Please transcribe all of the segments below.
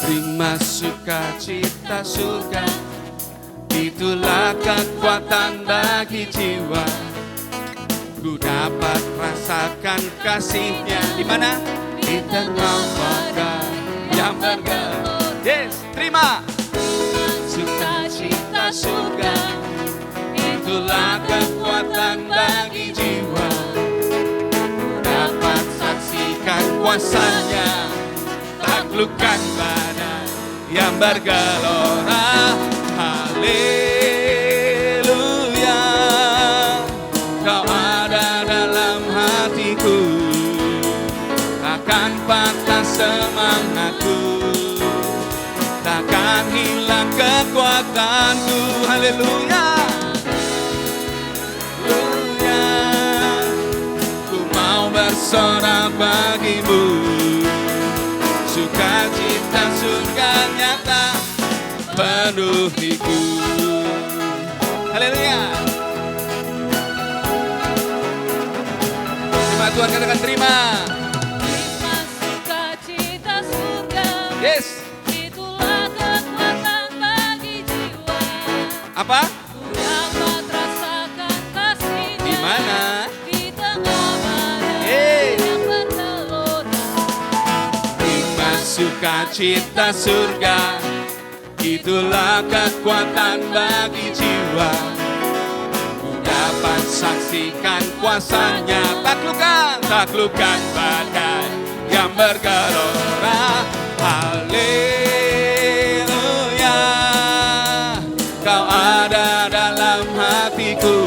Terima sukacita surga, itulah kekuatan bagi jiwa. Ku dapat rasakan kasihnya. Di mana? Di tengah badai yang bergelora. Yes, terima sukacita surga, itulah kekuatan bagi jiwa. Ku dapat saksikan kuasanya, taklukkan badai yang bergelora. Haleluya, Kau ada dalam hatiku, takkan patah semangatku, takkan hilang kekuatanku. Haleluya, haleluya, ku mau bersorak bagimu, sukacita surga nyata penuhiku. Haleluya. Terima Tuhan, katakan terima. Terima sukacita surga. Yes. Itulah kekuatan bagi jiwa. Apa? Ku dapat rasakan kasihnya. Di mana? Di tengah badai Hey. yang bergelora. Terima sukacita surga, itulah kekuatan bagi jiwa. Ku dapat saksikan kuasanya, taklukkan badai yang bergelora. Haleluya, Kau ada dalam hatiku,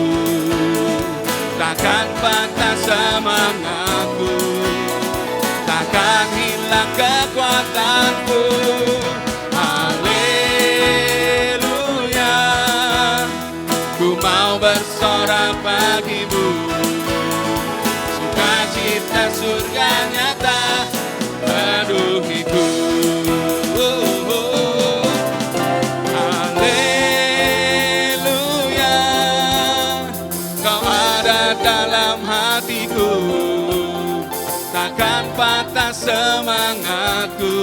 takkan patah semangatku, takkan hilang kekuatanku. Haleluya, ku mau bersorak bagimu, sukacita surga nyata penuhiku. Haleluya, Kau ada dalam hatiku, takkan patah semangatku,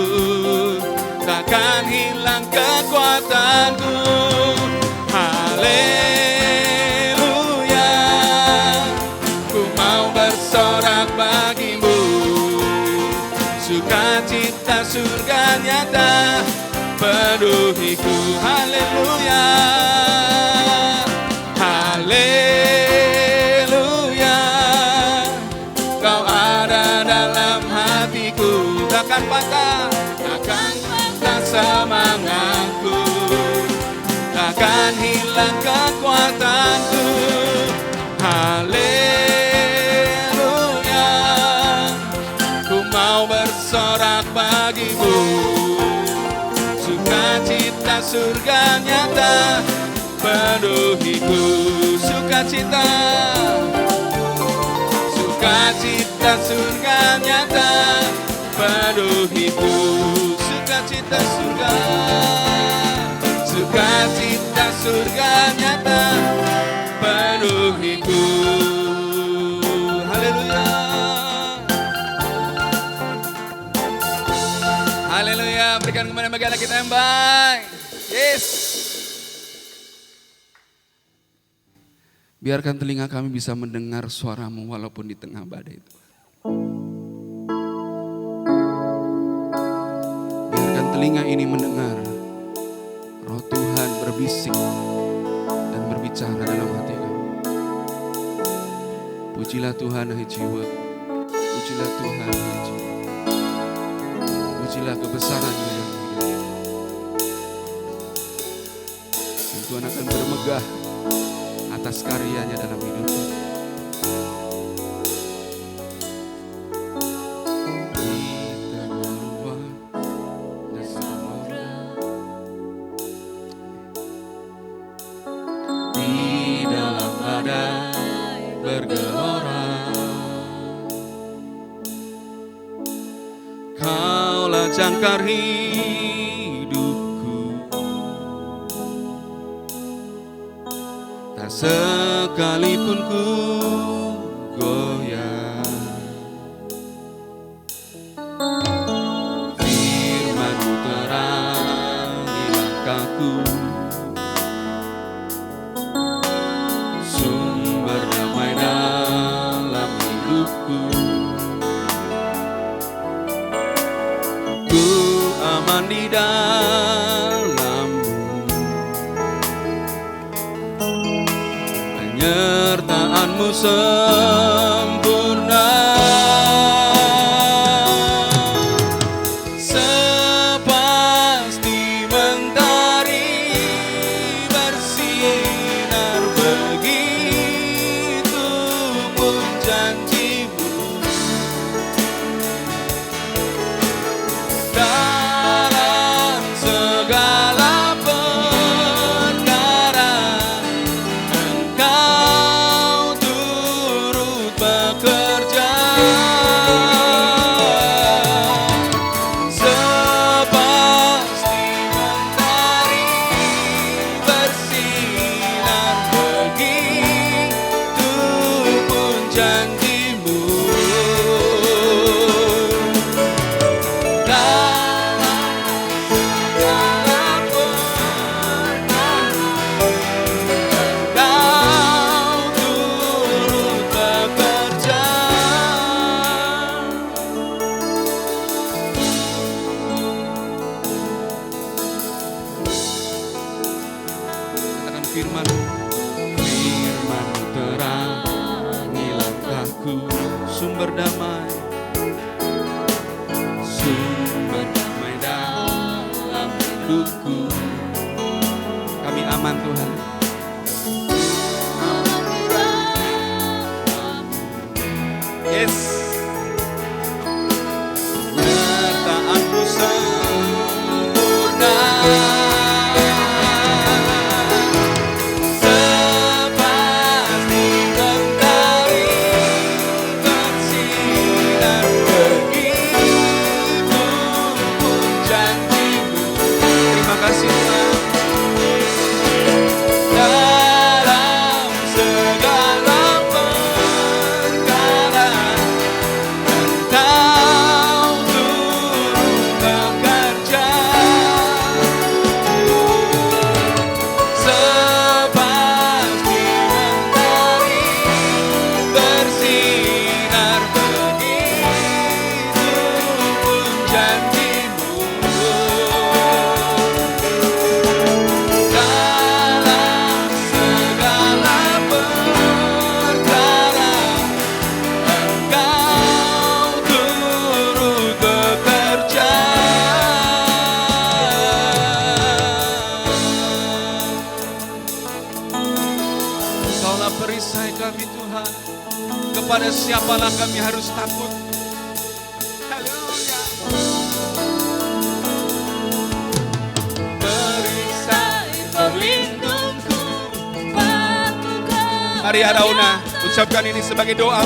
takkan hilang kekuatanku. Haleluya, ku mau bersorak bagimu, sukacita surga nyata penuhiku. Haleluya, haleluya, Kau ada dalam hatiku, takkan patah semangatku, takkan hilang kekuatanku. Haleluya, ku mau bersorak bagimu, sukacita surga nyata penuhiku. Sukacita, sukacita surga nyata penuhiku. Sukacita surga, sukacita surga nyata penuhiku. Haleluya, haleluya. Berikan kepada bagi anak kita yang baik. Yes. Biarkan telinga kami bisa mendengar suara-Mu walaupun di tengah badai itu. Biarkan telinga ini mendengar Roh Tuhan berbisik dan berbicara dalam hati kami. Pujilah Tuhan, hai jiwa. Pujilah Tuhan, hai jiwa. Pujilah kebesaran-Nya yang hidup. Dan Tuhan akan bermegah atas karyanya dalam hidupmu. bergelora. Kaulah jangkar hidupku, tak sekalipun ku goyah. Firman-Mu terangi langkahku, sumber damai dalam hidupku. Ku aman di dalam-Mu, penyertaan-Mu sempurna. Sepasti mentari bersinar, begitu pun janji-Mu. Dalam segala perkara Engkau turut bekerja. Sepasti mentari bersinar, begitu pun janji-Mu. Katakan firman-Mu, firman-Mu terangi langkahku, sumber damai dalam hidupku. Kami aman Tuhan, yes. Penyertaan-Mu sempurna. Sepasti mentari bersinar, begitu pun janji-Mu. Terima kasih Tuhan. Dalam segala perkara Engkau turut bekerja. Sepasti mentari bersinar, begitu pun janji-Mu. Dalam segala perkara Engkau turut bekerja. Engkaulah perisai kami Tuhan. Kepada siapalah kami harus takut? Haleluya. Perisai Pelindungku, batuku, Mari Arauna ucapkan ini sebagai doa.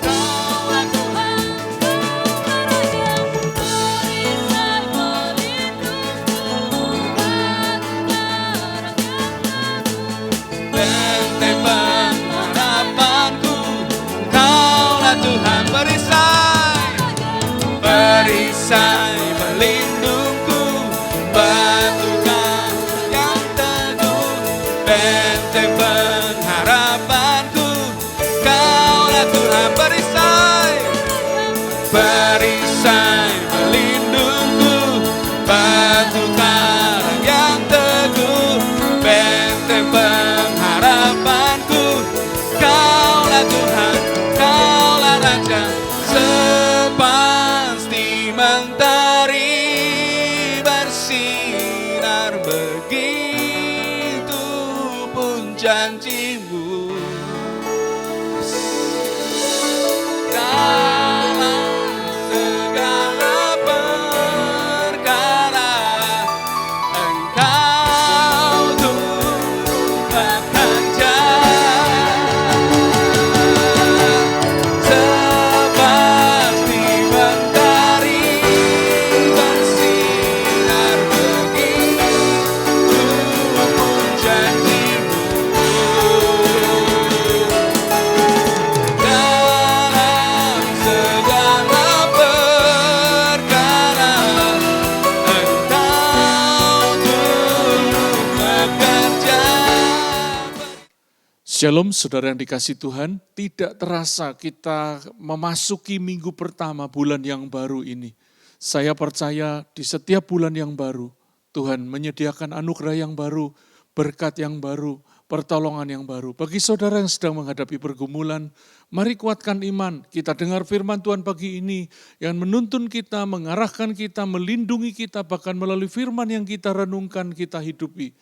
Kaulah Tuhan, Kaulah Raja, perisai pelindungku, Benteng pengharapanku, Kaulah Tuhan perisai, perisai pelindungku, batu karang yang teguh, benteng pengharapanku, Kaulah Tuhan perisai, perisai pelindungku, batu karang yang teguh, benteng pengharapanku, Kaulah Tuhan, Kaulah Raja. Sepasti mentari bersinar, begitu pun janji-Mu. Dalam segala perkara Engkau turut bekerja. Shalom saudara yang dikasih Tuhan, tidak terasa kita memasuki minggu pertama bulan yang baru ini. Saya percaya di setiap bulan yang baru, Tuhan menyediakan anugerah yang baru, berkat yang baru, pertolongan yang baru. Bagi saudara yang sedang menghadapi pergumulan, mari kuatkan iman. Kita dengar firman Tuhan pagi ini yang menuntun kita, mengarahkan kita, melindungi kita, bahkan melalui firman yang kita renungkan, kita hidupi.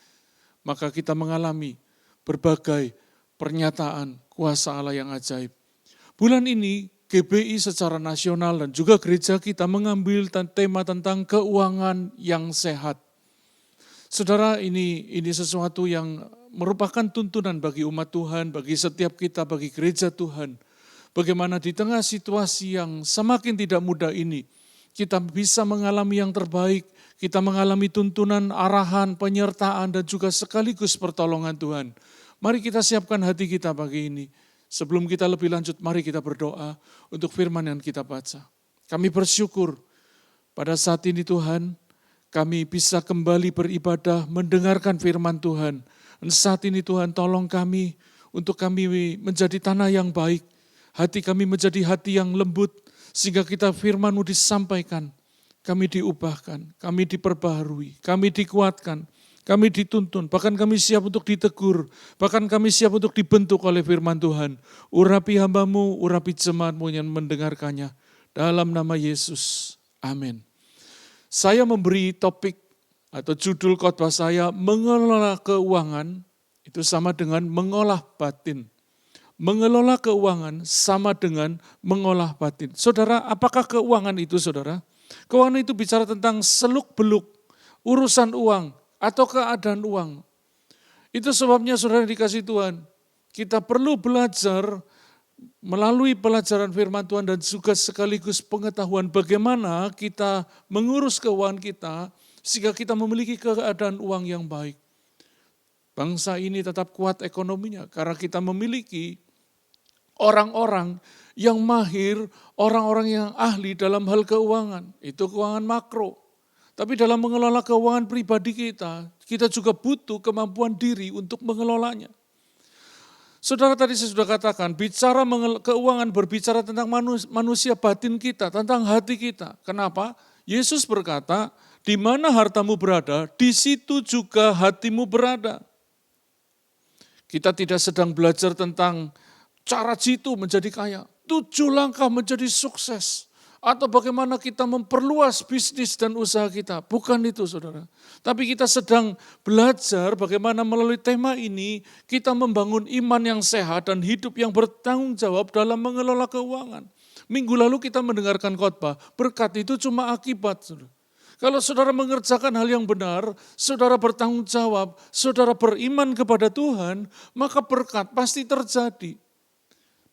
Maka kita mengalami berbagai pernyataan kuasa Allah yang ajaib. Bulan ini GBI secara nasional dan juga gereja kita mengambil tema tentang keuangan yang sehat. Saudara, ini sesuatu yang merupakan tuntunan bagi umat Tuhan, bagi setiap kita, bagi gereja Tuhan. Bagaimana di tengah situasi yang semakin tidak mudah ini, kita bisa mengalami yang terbaik, kita mengalami tuntunan, arahan, penyertaan, dan juga sekaligus pertolongan Tuhan. Mari kita siapkan hati kita pagi ini. Sebelum kita lebih lanjut, mari kita berdoa untuk firman yang kita baca. Kami bersyukur pada saat ini Tuhan, kami bisa kembali beribadah, mendengarkan firman Tuhan. Dan saat ini Tuhan tolong kami, untuk kami menjadi tanah yang baik. Hati kami menjadi hati yang lembut, sehingga kita firman-Mu disampaikan. Kami diubahkan, kami diperbaharui, kami dikuatkan. Kami dituntun, bahkan kami siap untuk ditegur, bahkan kami siap untuk dibentuk oleh firman Tuhan. Urapi hamba-Mu, urapi jemaat-Mu yang mendengarkannya. Dalam nama Yesus, amin. Saya memberi topik atau judul khotbah saya, mengelola keuangan, itu sama dengan mengolah batin. Mengelola keuangan sama dengan mengolah batin. Saudara, apakah keuangan itu saudara? Keuangan itu bicara tentang seluk-beluk, urusan uang, atau keadaan uang. Itu sebabnya saudara dikasih Tuhan, kita perlu belajar melalui pelajaran firman Tuhan dan juga sekaligus pengetahuan bagaimana kita mengurus keuangan kita sehingga kita memiliki keadaan uang yang baik. Bangsa ini tetap kuat ekonominya karena kita memiliki orang-orang yang mahir, orang-orang yang ahli dalam hal keuangan. Itu keuangan makro. Tapi dalam mengelola keuangan pribadi kita, kita juga butuh kemampuan diri untuk mengelolanya. Saudara tadi saya sudah katakan, bicara keuangan berbicara tentang manusia batin kita, tentang hati kita. Kenapa? Yesus berkata, di mana hartamu berada, di situ juga hatimu berada. Kita tidak sedang belajar tentang cara jitu menjadi kaya, 7 langkah menjadi sukses. Atau bagaimana kita memperluas bisnis dan usaha kita. Bukan itu saudara. Tapi kita sedang belajar bagaimana melalui tema ini kita membangun iman yang sehat dan hidup yang bertanggung jawab dalam mengelola keuangan. Minggu lalu kita mendengarkan khotbah, berkat itu cuma akibat. Saudara. Kalau saudara mengerjakan hal yang benar, saudara bertanggung jawab, saudara beriman kepada Tuhan, maka berkat pasti terjadi.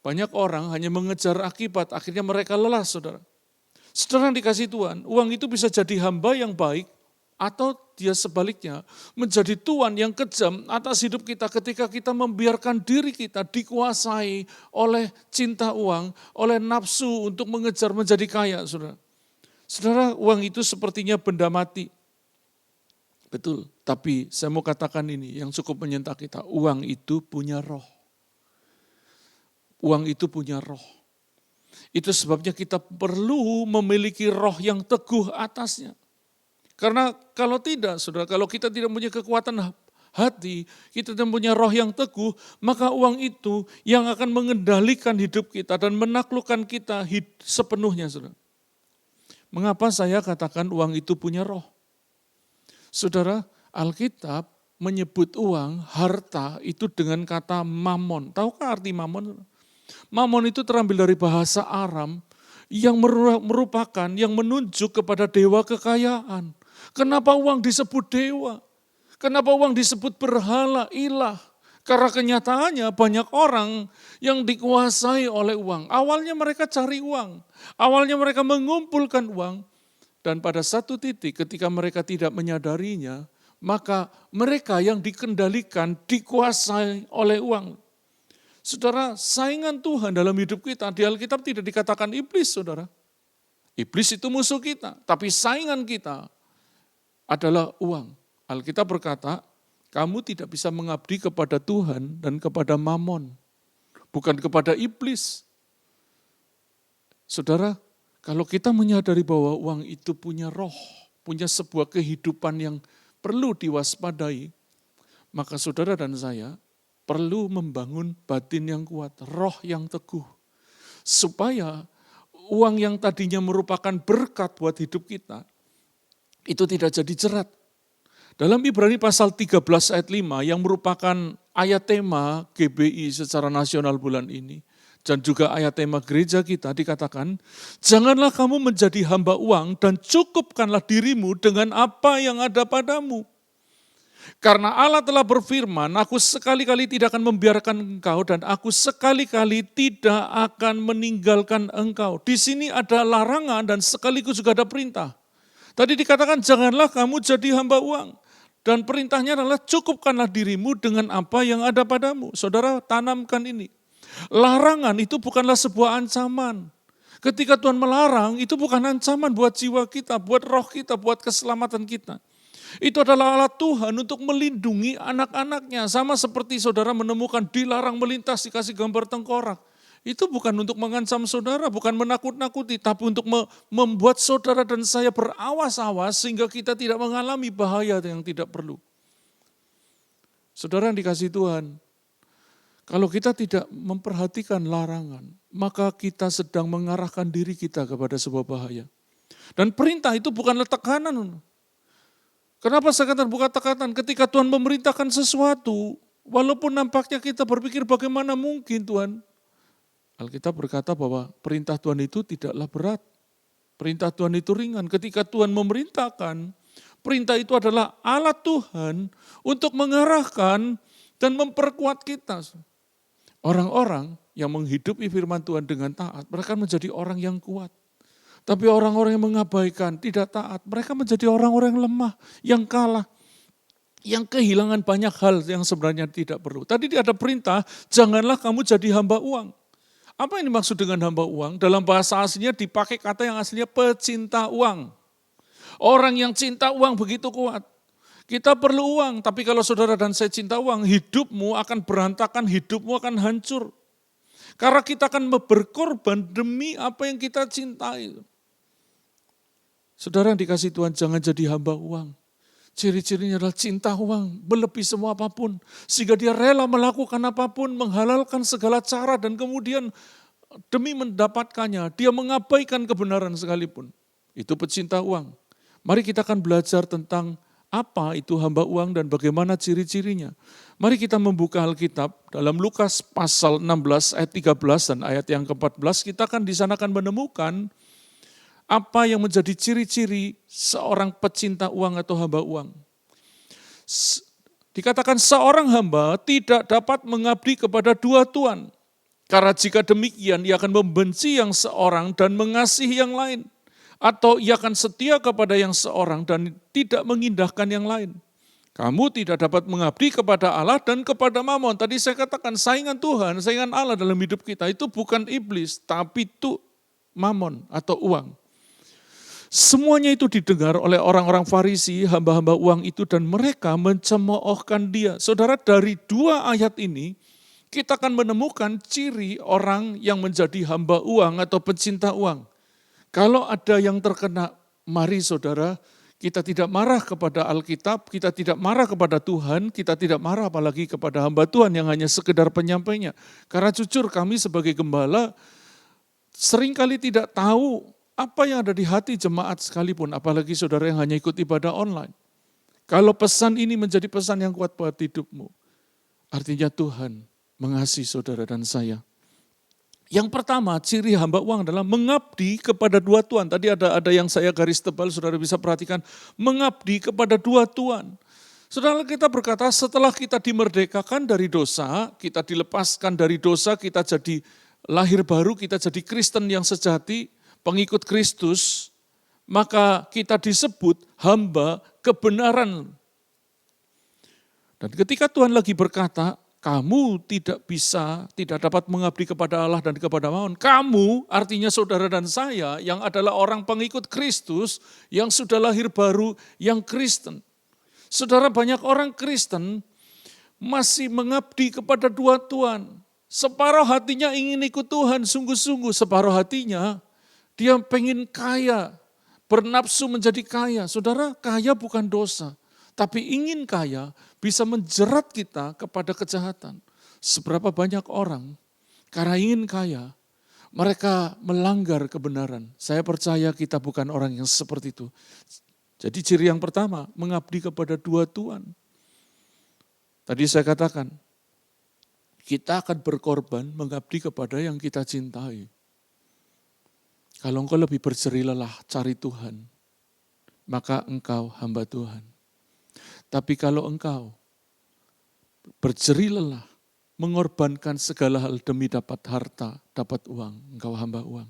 Banyak orang hanya mengejar akibat, akhirnya mereka lelah saudara. Saudara yang dikasih Tuhan, uang itu bisa jadi hamba yang baik atau dia sebaliknya menjadi tuan yang kejam atas hidup kita ketika kita membiarkan diri kita dikuasai oleh cinta uang, oleh nafsu untuk mengejar menjadi kaya. Saudara, saudara uang itu sepertinya benda mati. Betul, tapi saya mau katakan ini yang cukup menyentak kita, uang itu punya roh. Uang itu punya roh. Itu sebabnya kita perlu memiliki roh yang teguh atasnya. Karena kalau tidak, saudara, kalau kita tidak punya kekuatan hati, kita tidak punya roh yang teguh, maka uang itu yang akan mengendalikan hidup kita dan menaklukkan kita sepenuhnya, saudara. Mengapa saya katakan uang itu punya roh? Saudara, Alkitab menyebut uang, harta itu dengan kata mamon. Tahukah arti mamon? Mamon itu terambil dari bahasa Aram yang merupakan, yang menunjuk kepada dewa kekayaan. Kenapa uang disebut dewa? Kenapa uang disebut berhala, ilah? Karena kenyataannya banyak orang yang dikuasai oleh uang. Awalnya mereka cari uang, awalnya mereka mengumpulkan uang. Dan pada satu titik ketika mereka tidak menyadarinya, maka mereka yang dikendalikan, dikuasai oleh uang. Saudara, saingan Tuhan dalam hidup kita, di Alkitab tidak dikatakan iblis, saudara. Iblis itu musuh kita, tapi saingan kita adalah uang. Alkitab berkata, Kamu tidak bisa mengabdi kepada Tuhan dan kepada Mamon, bukan kepada iblis. Saudara, kalau kita menyadari bahwa uang itu punya roh, punya sebuah kehidupan yang perlu diwaspadai, maka saudara dan saya perlu membangun batin yang kuat, roh yang teguh. Supaya uang yang tadinya merupakan berkat buat hidup kita, itu tidak jadi jerat. Dalam Ibrani pasal 13 ayat 5 yang merupakan ayat tema GBI secara nasional bulan ini, dan juga ayat tema gereja kita dikatakan, janganlah kamu menjadi hamba uang dan cukupkanlah dirimu dengan apa yang ada padamu. Karena Allah telah berfirman, aku sekali-kali tidak akan membiarkan engkau dan aku sekali-kali tidak akan meninggalkan engkau. Di sini ada larangan dan sekaligus juga ada perintah. Tadi dikatakan janganlah kamu jadi hamba uang. Dan perintahnya adalah cukupkanlah dirimu dengan apa yang ada padamu. Saudara tanamkan ini. Larangan itu bukanlah sebuah ancaman. Ketika Tuhan melarang itu bukan ancaman buat jiwa kita, buat roh kita, buat keselamatan kita. Itu adalah alat Tuhan untuk melindungi anak-anaknya. Sama seperti saudara menemukan dilarang melintas dikasih gambar tengkorak. Itu bukan untuk mengancam saudara, bukan menakut-nakuti, tapi untuk membuat saudara dan saya berawas-awas sehingga kita tidak mengalami bahaya yang tidak perlu. Saudara yang dikasihi Tuhan, kalau kita tidak memperhatikan larangan, maka kita sedang mengarahkan diri kita kepada sebuah bahaya. Dan perintah itu bukanlah tekanan. Kenapa saya katakan bukan tekanan? Ketika Tuhan memerintahkan sesuatu, walaupun nampaknya kita berpikir bagaimana mungkin Tuhan, Alkitab berkata bahwa perintah Tuhan itu tidaklah berat. Perintah Tuhan itu ringan. Ketika Tuhan memerintahkan, perintah itu adalah alat Tuhan untuk mengarahkan dan memperkuat kita. Orang-orang yang menghidupi firman Tuhan dengan taat, mereka menjadi orang yang kuat. Tapi orang-orang yang mengabaikan, tidak taat, mereka menjadi orang-orang yang lemah, yang kalah, yang kehilangan banyak hal yang sebenarnya tidak perlu. Tadi ada perintah, janganlah kamu jadi hamba uang. Apa yang dimaksud dengan hamba uang? Dalam bahasa aslinya dipakai kata yang aslinya pecinta uang. Orang yang cinta uang begitu kuat. Kita perlu uang, tapi kalau saudara dan saya cinta uang, hidupmu akan berantakan, hidupmu akan hancur. Karena kita akan berkorban demi apa yang kita cintai. Saudara yang dikasih Tuhan, jangan jadi hamba uang. Ciri-cirinya adalah cinta uang, melebihi semua apapun. Sehingga dia rela melakukan apapun, menghalalkan segala cara dan kemudian demi mendapatkannya, dia mengabaikan kebenaran sekalipun. Itu pecinta uang. Mari kita akan belajar tentang apa itu hamba uang dan bagaimana ciri-cirinya. Mari kita membuka Alkitab dalam Lukas pasal 16 ayat 13 dan ayat yang ke-14. Kita akan di sana akan menemukan apa yang menjadi ciri-ciri seorang pecinta uang atau hamba uang. Dikatakan seorang hamba tidak dapat mengabdi kepada dua tuan. Karena jika demikian ia akan membenci yang seorang dan mengasihi yang lain. Atau ia akan setia kepada yang seorang dan tidak mengindahkan yang lain. Kamu tidak dapat mengabdi kepada Allah dan kepada Mamon. Tadi saya katakan saingan Tuhan, saingan Allah dalam hidup kita itu bukan iblis, tapi itu Mamon atau uang. Semuanya itu didengar oleh orang-orang Farisi, hamba-hamba uang itu, dan mereka mencemoohkan dia. Saudara, dari dua ayat ini, kita akan menemukan ciri orang yang menjadi hamba uang atau pecinta uang. Kalau ada yang terkena, mari saudara, kita tidak marah kepada Alkitab, kita tidak marah kepada Tuhan, kita tidak marah apalagi kepada hamba Tuhan yang hanya sekedar penyampainya. Karena jujur kami sebagai gembala, seringkali tidak tahu apa yang ada di hati jemaat sekalipun, apalagi saudara yang hanya ikut ibadah online. Kalau pesan ini menjadi pesan yang kuat buat hidupmu, artinya Tuhan mengasihi saudara dan saya. Yang pertama, ciri hamba uang adalah mengabdi kepada dua tuan. Tadi ada yang saya garis tebal, saudara bisa perhatikan. Mengabdi kepada dua tuan. Saudara kita berkata setelah kita dimerdekakan dari dosa, kita dilepaskan dari dosa, kita jadi lahir baru, kita jadi Kristen yang sejati, pengikut Kristus, maka kita disebut hamba kebenaran. Dan ketika Tuhan lagi berkata, kamu tidak dapat mengabdi kepada Allah dan kepada Mamon. Kamu artinya saudara dan saya yang adalah orang pengikut Kristus, yang sudah lahir baru, yang Kristen. Saudara, banyak orang Kristen masih mengabdi kepada dua Tuhan. Separuh hatinya ingin ikut Tuhan sungguh-sungguh, separuh hatinya dia pengen kaya, bernafsu menjadi kaya. Saudara, kaya bukan dosa, tapi ingin kaya bisa menjerat kita kepada kejahatan. Seberapa banyak orang karena ingin kaya, mereka melanggar kebenaran. Saya percaya kita bukan orang yang seperti itu. Jadi ciri yang pertama, mengabdi kepada dua Tuhan. Tadi saya katakan, kita akan berkorban mengabdi kepada yang kita cintai. Kalau engkau lebih berjerih lelah cari Tuhan, maka engkau hamba Tuhan. Tapi kalau engkau berjerih lelah, mengorbankan segala hal demi dapat harta, dapat uang, engkau hamba uang.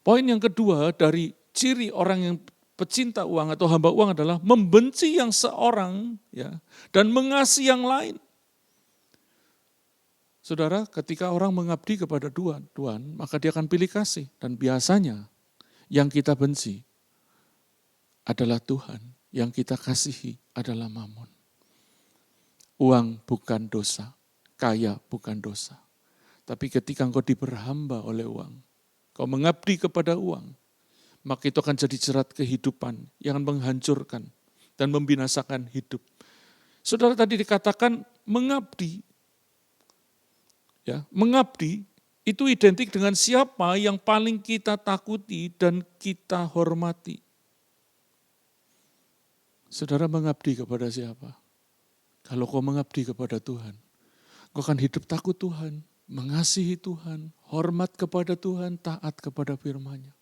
Poin yang kedua dari ciri orang yang pecinta uang atau hamba uang adalah membenci yang seorang ya, dan mengasihi yang lain. Saudara, ketika orang mengabdi kepada Tuhan, maka dia akan pilih kasih. Dan biasanya yang kita benci adalah Tuhan, yang kita kasihi adalah Mammon. Uang bukan dosa, kaya bukan dosa. Tapi ketika engkau diperhamba oleh uang, kau mengabdi kepada uang, maka itu akan jadi jerat kehidupan yang menghancurkan dan membinasakan hidup. Saudara, tadi dikatakan mengabdi. Ya, mengabdi itu identik dengan siapa yang paling kita takuti dan kita hormati. Saudara, mengabdi kepada siapa? Kalau kau mengabdi kepada Tuhan, kau akan hidup takut Tuhan, mengasihi Tuhan, hormat kepada Tuhan, taat kepada firman-Nya.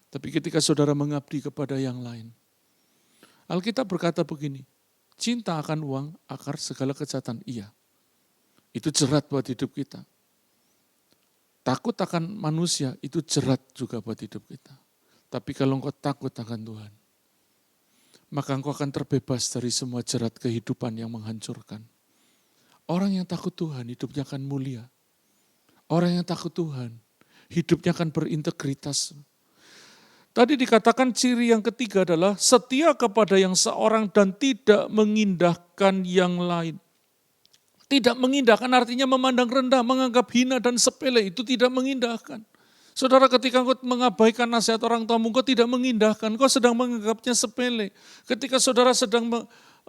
Tapi ketika saudara mengabdi kepada yang lain, Alkitab berkata begini, cinta akan uang akar segala kejahatan. Iya, itu jerat buat hidup kita. Takut akan manusia, itu jerat juga buat hidup kita. Tapi kalau engkau takut akan Tuhan, maka engkau akan terbebas dari semua jerat kehidupan yang menghancurkan. Orang yang takut Tuhan, hidupnya akan mulia. Orang yang takut Tuhan, hidupnya akan berintegritas. Tadi dikatakan ciri yang ketiga adalah setia kepada yang seorang dan tidak mengindahkan yang lain. Tidak mengindahkan artinya memandang rendah, menganggap hina dan sepele, itu tidak mengindahkan. Saudara, ketika engkau mengabaikan nasihat orang tua, engkau tidak mengindahkan, engkau sedang menganggapnya sepele. Ketika saudara sedang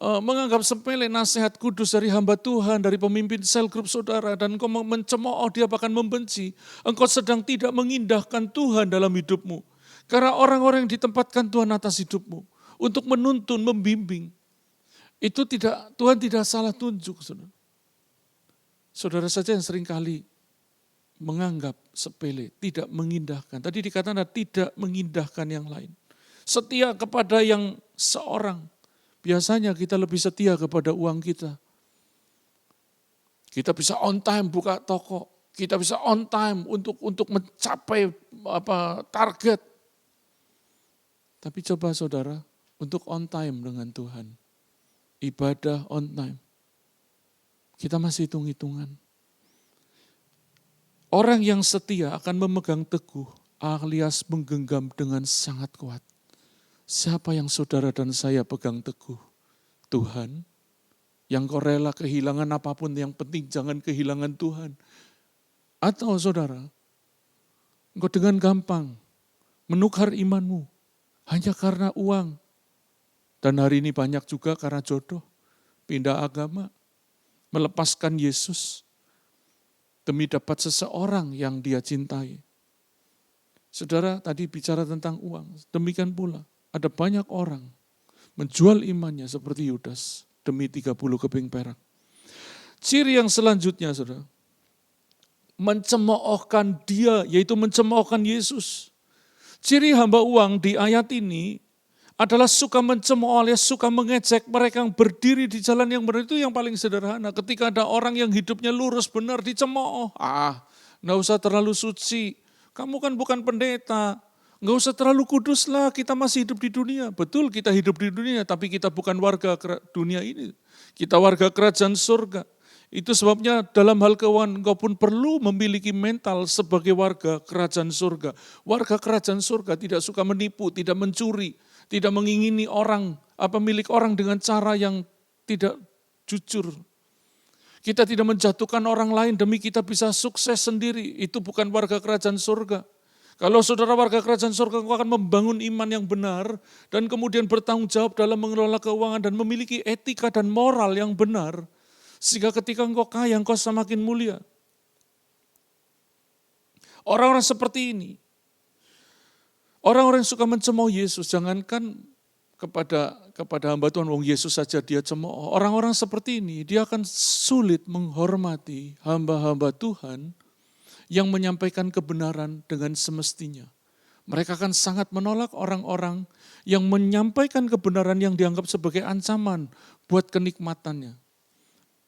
menganggap sepele nasihat kudus dari hamba Tuhan, dari pemimpin sel grup saudara, dan engkau mencemooh dia bahkan membenci, engkau sedang tidak mengindahkan Tuhan dalam hidupmu. Karena orang-orang yang ditempatkan Tuhan atas hidupmu untuk menuntun, membimbing, itu Tuhan tidak salah tunjuk. Saudara, saudara saja yang seringkali menganggap sepele, tidak mengindahkan. Tadi dikatakan tidak mengindahkan yang lain. Setia kepada yang seorang. Biasanya kita lebih setia kepada uang kita. Kita bisa on time buka toko. Kita bisa on time untuk mencapai target. Tapi coba saudara, untuk on time dengan Tuhan. Ibadah on time. Kita masih hitung-hitungan. Orang yang setia akan memegang teguh alias menggenggam dengan sangat kuat. Siapa yang saudara dan saya pegang teguh? Tuhan. Yang kau rela kehilangan apapun, yang penting jangan kehilangan Tuhan. Atau saudara, engkau dengan gampang menukar imanmu hanya karena uang. Dan hari ini banyak juga karena jodoh, pindah agama, melepaskan Yesus demi dapat seseorang yang dia cintai. Saudara tadi bicara tentang uang, demikian pula ada banyak orang menjual imannya seperti Yudas demi 30 keping perak. Ciri yang selanjutnya saudara, mencemoohkan dia, yaitu mencemoohkan Yesus. Ciri hamba uang di ayat ini adalah suka mencemooh alias suka mengejek mereka yang berdiri di jalan yang benar. Itu yang paling sederhana. Ketika ada orang yang hidupnya lurus benar dicemooh. Nggak usah terlalu suci. Kamu kan bukan pendeta. Nggak usah terlalu kudus lah, kita masih hidup di dunia. Betul kita hidup di dunia, tapi kita bukan warga dunia ini. Kita warga kerajaan surga. Itu sebabnya dalam hal keuangan engkau pun perlu memiliki mental sebagai warga kerajaan surga. Warga kerajaan surga tidak suka menipu, tidak mencuri, Tidak mengingini orang, milik orang dengan cara yang tidak jujur. Kita tidak menjatuhkan orang lain demi kita bisa sukses sendiri. Itu bukan warga kerajaan surga. Kalau saudara warga kerajaan surga, engkau akan membangun iman yang benar dan kemudian bertanggung jawab dalam mengelola keuangan dan memiliki etika dan moral yang benar. Sehingga ketika engkau kaya, engkau semakin mulia. Orang-orang seperti ini, orang-orang yang suka mencemooh Yesus, jangankan kepada hamba Tuhan, wong Yesus saja dia cemooh. Orang-orang seperti ini, dia akan sulit menghormati hamba-hamba Tuhan yang menyampaikan kebenaran dengan semestinya. Mereka akan sangat menolak orang-orang yang menyampaikan kebenaran yang dianggap sebagai ancaman buat kenikmatannya.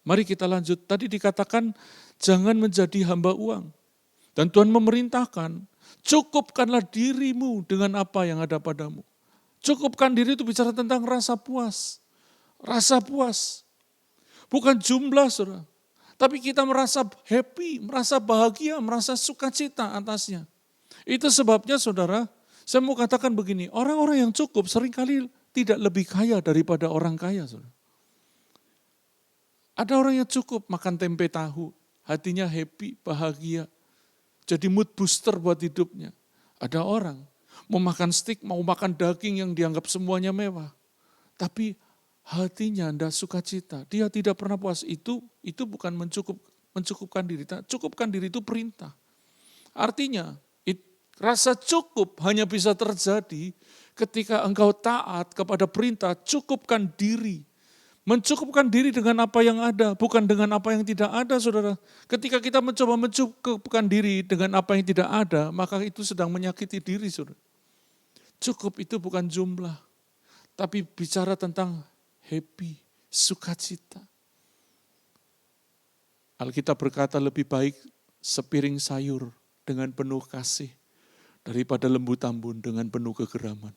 Mari kita lanjut. Tadi dikatakan jangan menjadi hamba uang. Dan Tuhan memerintahkan, cukupkanlah dirimu dengan apa yang ada padamu. Cukupkan diri itu bicara tentang rasa puas. Rasa puas. Bukan jumlah, saudara. Tapi kita merasa happy, merasa bahagia, merasa sukacita atasnya. Itu sebabnya saudara, saya mau katakan begini, orang-orang yang cukup seringkali tidak lebih kaya daripada orang kaya. Saudara. Ada orang yang cukup makan tempe tahu, hatinya happy, bahagia. Jadi mood booster buat hidupnya. Ada orang mau makan steak, mau makan daging yang dianggap semuanya mewah. Tapi hatinya tidak sukacita, dia tidak pernah puas. Itu bukan mencukupkan diri. Cukupkan diri itu perintah. Artinya rasa cukup hanya bisa terjadi ketika engkau taat kepada perintah, cukupkan diri. Mencukupkan diri dengan apa yang ada, bukan dengan apa yang tidak ada, saudara. Ketika kita mencoba mencukupkan diri dengan apa yang tidak ada, maka itu sedang menyakiti diri, saudara. Cukup itu bukan jumlah, tapi bicara tentang happy, sukacita. Alkitab berkata lebih baik sepiring sayur dengan penuh kasih daripada lembu tambun dengan penuh kegeraman.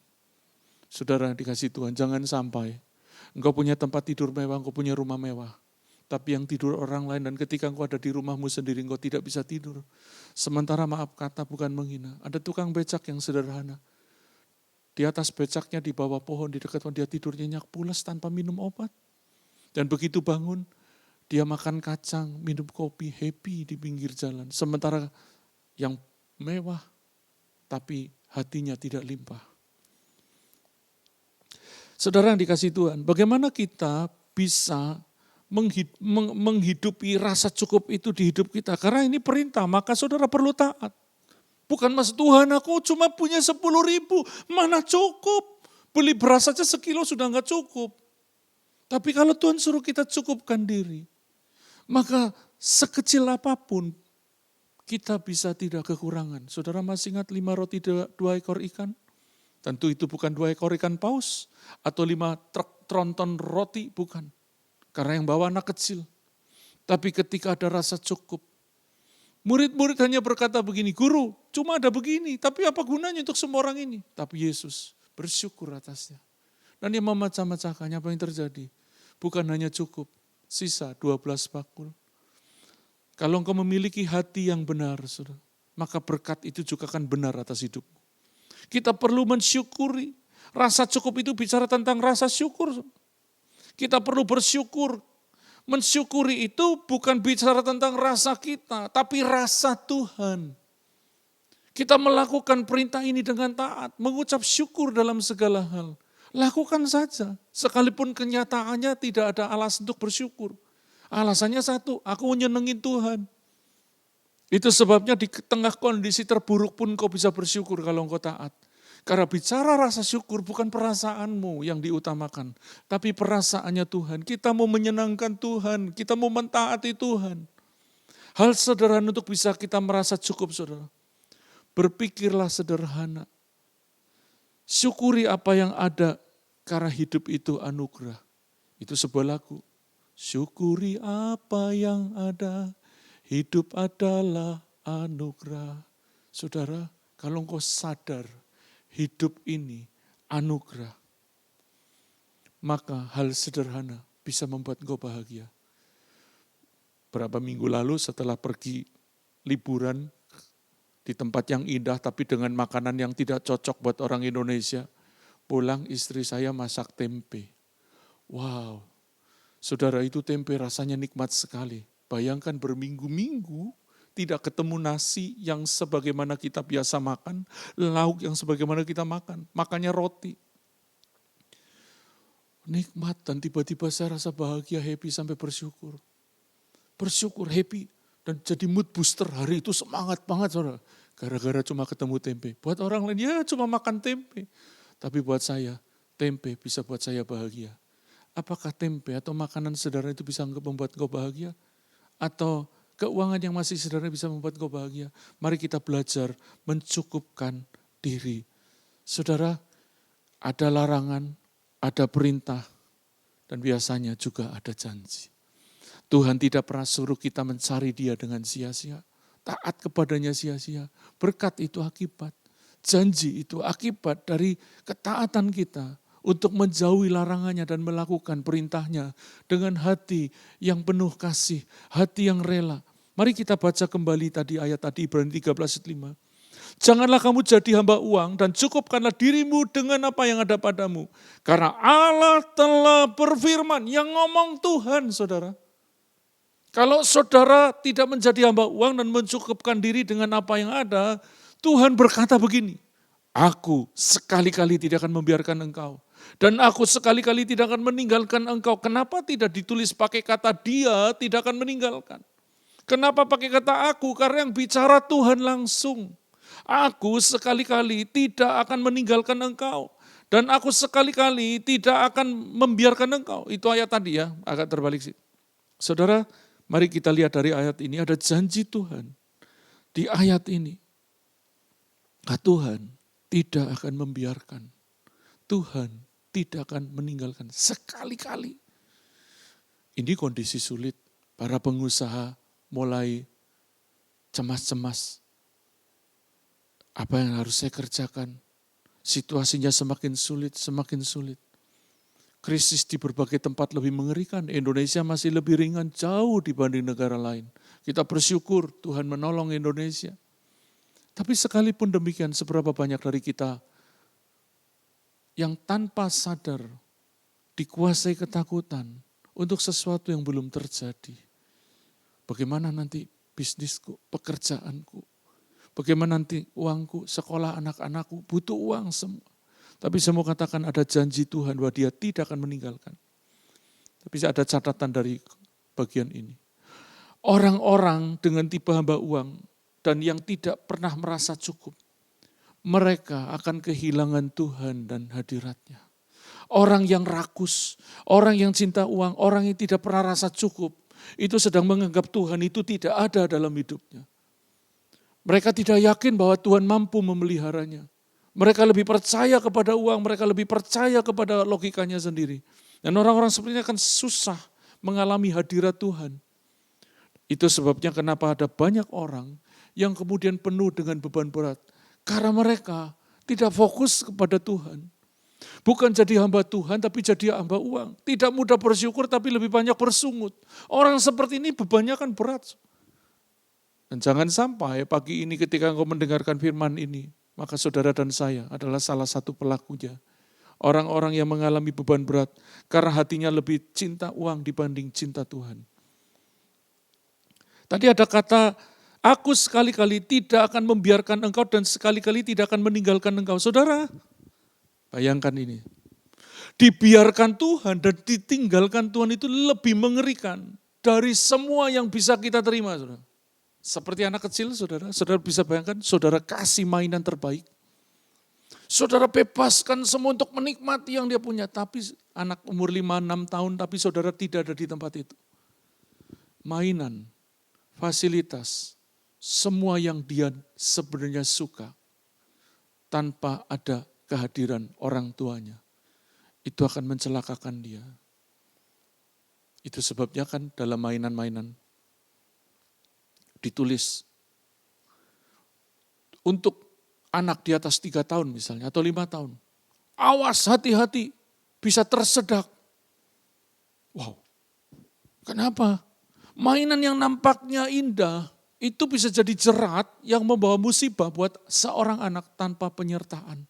Saudara dikasih Tuhan, jangan sampai engkau punya tempat tidur mewah, engkau punya rumah mewah. Tapi yang tidur orang lain dan ketika engkau ada di rumahmu sendiri engkau tidak bisa tidur. Sementara maaf kata bukan menghina. Ada tukang becak yang sederhana. Di atas becaknya di bawah pohon, di dekat pohon dia tidur nyenyak pulas tanpa minum obat. Dan begitu bangun, dia makan kacang, minum kopi, happy di pinggir jalan. Sementara yang mewah, tapi hatinya tidak limpah. Saudara yang dikasih Tuhan, bagaimana kita bisa menghidupi rasa cukup itu di hidup kita? Karena ini perintah, maka saudara perlu taat. Bukan mas Tuhan aku cuma punya 10.000, mana cukup. Beli beras saja sekilo sudah enggak cukup. Tapi kalau Tuhan suruh kita cukupkan diri, maka sekecil apapun kita bisa tidak kekurangan. Saudara masih ingat 5 roti 2 ekor ikan? Tentu itu bukan 2 ekor ikan paus atau 5 truk tronton roti, bukan. Karena yang bawa anak kecil. Tapi ketika ada rasa cukup, murid-murid hanya berkata begini, guru cuma ada begini, tapi apa gunanya untuk semua orang ini? Tapi Yesus bersyukur atasnya. Dan dia memecah-mecahkannya, apa yang terjadi? Bukan hanya cukup, sisa 12 bakul. Kalau engkau memiliki hati yang benar, saudara, maka berkat itu juga akan benar atas hidupmu. Kita perlu mensyukuri. Rasa cukup itu bicara tentang rasa syukur. Kita perlu bersyukur. Mensyukuri itu bukan bicara tentang rasa kita, tapi rasa Tuhan. Kita melakukan perintah ini dengan taat, mengucap syukur dalam segala hal. Lakukan saja, sekalipun kenyataannya tidak ada alasan untuk bersyukur. Alasannya satu, aku nyenengin Tuhan. Itu sebabnya di tengah kondisi terburuk pun kau bisa bersyukur kalau engkau taat. Karena bicara rasa syukur bukan perasaanmu yang diutamakan, tapi perasaannya Tuhan. Kita mau menyenangkan Tuhan, kita mau mentaati Tuhan. Hal sederhana untuk bisa kita merasa cukup, saudara. Berpikirlah sederhana. Syukuri apa yang ada, karena hidup itu anugerah. Itu sebuah lagu. Syukuri apa yang ada, hidup adalah anugerah. Saudara, kalau engkau sadar hidup ini anugerah, maka hal sederhana bisa membuat engkau bahagia. Berapa minggu lalu setelah pergi liburan di tempat yang indah tapi dengan makanan yang tidak cocok buat orang Indonesia, pulang istri saya masak tempe. Wow, saudara, itu tempe rasanya nikmat sekali. Bayangkan berminggu-minggu tidak ketemu nasi yang sebagaimana kita biasa makan, lauk yang sebagaimana kita makan, makannya roti. Nikmat, dan tiba-tiba saya rasa bahagia, happy sampai bersyukur. Bersyukur, happy, dan jadi mood booster. Hari itu semangat banget, saudara. Gara-gara cuma ketemu tempe. Buat orang lain, ya cuma makan tempe. Tapi buat saya, tempe bisa buat saya bahagia. Apakah tempe atau makanan sederhana itu bisa membuat engkau bahagia? Atau keuangan yang masih sederhana bisa membuat engkau bahagia? Mari kita belajar mencukupkan diri. Saudara, ada larangan, ada perintah, dan biasanya juga ada janji. Tuhan tidak pernah suruh kita mencari Dia dengan sia-sia. Taat kepadanya sia-sia. Berkat itu akibat. Janji itu akibat dari ketaatan kita untuk menjauhi larangannya dan melakukan perintahnya dengan hati yang penuh kasih, hati yang rela. Mari kita baca kembali tadi ayat tadi Ibrani 13:5. Janganlah kamu jadi hamba uang dan cukupkanlah dirimu dengan apa yang ada padamu. Karena Allah telah berfirman, yang ngomong Tuhan, saudara. Kalau saudara tidak menjadi hamba uang dan mencukupkan diri dengan apa yang ada, Tuhan berkata begini, aku sekali-kali tidak akan membiarkan engkau. Dan aku sekali-kali tidak akan meninggalkan engkau. Kenapa tidak ditulis pakai kata dia tidak akan meninggalkan? Kenapa pakai kata aku? Karena yang bicara Tuhan langsung. Aku sekali-kali tidak akan meninggalkan engkau. Dan aku sekali-kali tidak akan membiarkan engkau. Itu ayat tadi ya, agak terbalik sih. Saudara, mari kita lihat dari ayat ini ada janji Tuhan. Di ayat ini, Tuhan tidak akan membiarkan. Tuhan tidak akan meninggalkan sekali-kali. Ini kondisi sulit. Para pengusaha mulai cemas-cemas. Apa yang harus saya kerjakan? Situasinya semakin sulit, semakin sulit. Krisis di berbagai tempat lebih mengerikan. Indonesia masih lebih ringan jauh dibanding negara lain. Kita bersyukur Tuhan menolong Indonesia. Tapi sekalipun demikian, seberapa banyak dari kita yang tanpa sadar dikuasai ketakutan untuk sesuatu yang belum terjadi. Bagaimana nanti bisnisku, pekerjaanku, bagaimana nanti uangku, sekolah anak-anakku, butuh uang semua. Tapi saya mau katakan ada janji Tuhan bahwa Dia tidak akan meninggalkan. Tapi ada catatan dari bagian ini. Orang-orang dengan tipe hamba uang dan yang tidak pernah merasa cukup, mereka akan kehilangan Tuhan dan hadiratnya. Orang yang rakus, orang yang cinta uang, orang yang tidak pernah rasa cukup, itu sedang menganggap Tuhan itu tidak ada dalam hidupnya. Mereka tidak yakin bahwa Tuhan mampu memeliharanya. Mereka lebih percaya kepada uang, mereka lebih percaya kepada logikanya sendiri. Dan orang-orang seperti ini akan susah mengalami hadirat Tuhan. Itu sebabnya kenapa ada banyak orang yang kemudian penuh dengan beban berat. Karena mereka tidak fokus kepada Tuhan. Bukan jadi hamba Tuhan, tapi jadi hamba uang. Tidak mudah bersyukur, tapi lebih banyak bersungut. Orang seperti ini bebannya kan berat. Dan jangan sampai pagi ini ketika engkau mendengarkan firman ini, maka saudara dan saya adalah salah satu pelakunya. Orang-orang yang mengalami beban berat, karena hatinya lebih cinta uang dibanding cinta Tuhan. Tadi ada kata, aku sekali-kali tidak akan membiarkan engkau dan sekali-kali tidak akan meninggalkan engkau. Saudara, bayangkan ini. Dibiarkan Tuhan dan ditinggalkan Tuhan itu lebih mengerikan dari semua yang bisa kita terima. Saudara. Seperti anak kecil, saudara bisa bayangkan, saudara kasih mainan terbaik. Saudara bebaskan semua untuk menikmati yang dia punya. Tapi anak umur 5-6 tahun, tapi saudara tidak ada di tempat itu. Mainan, fasilitas, semua yang dia sebenarnya suka tanpa ada kehadiran orang tuanya, itu akan mencelakakan dia. Itu sebabnya kan dalam mainan-mainan ditulis untuk anak di atas 3 tahun misalnya atau 5 tahun. Awas, hati-hati, bisa tersedak. Wow, kenapa? Mainan yang nampaknya indah itu bisa jadi jerat yang membawa musibah buat seorang anak tanpa penyertaan.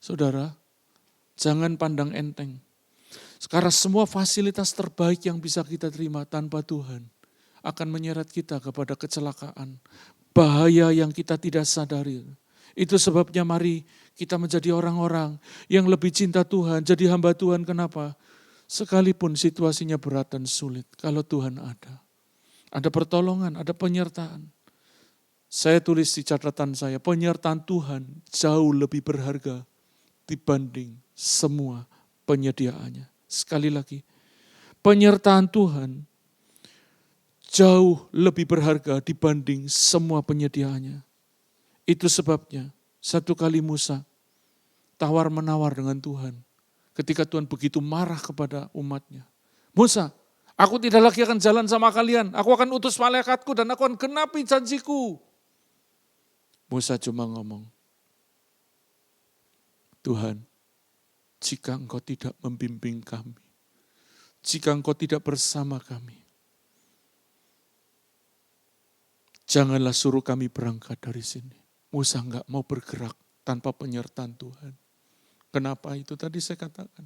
Saudara, Jangan pandang enteng. Sekarang semua fasilitas terbaik yang bisa kita terima tanpa Tuhan akan menyeret kita kepada kecelakaan, bahaya yang kita tidak sadari. Itu sebabnya mari kita menjadi orang-orang yang lebih cinta Tuhan, jadi hamba Tuhan. Kenapa? Sekalipun situasinya berat dan sulit, kalau Tuhan ada pertolongan, ada penyertaan. Saya tulis di catatan saya, penyertaan Tuhan jauh lebih berharga dibanding semua penyediaannya. Sekali lagi, penyertaan Tuhan jauh lebih berharga dibanding semua penyediaannya. Itu sebabnya satu kali Musa tawar-menawar dengan Tuhan. Ketika Tuhan begitu marah kepada umatnya. Musa, aku tidak lagi akan jalan sama kalian. Aku akan utus malaikatku dan aku akan genapi janjiku. Musa cuma ngomong, Tuhan, jika engkau tidak membimbing kami, jika engkau tidak bersama kami, janganlah suruh kami berangkat dari sini. Musa enggak mau bergerak tanpa penyertaan Tuhan. Kenapa itu tadi saya katakan?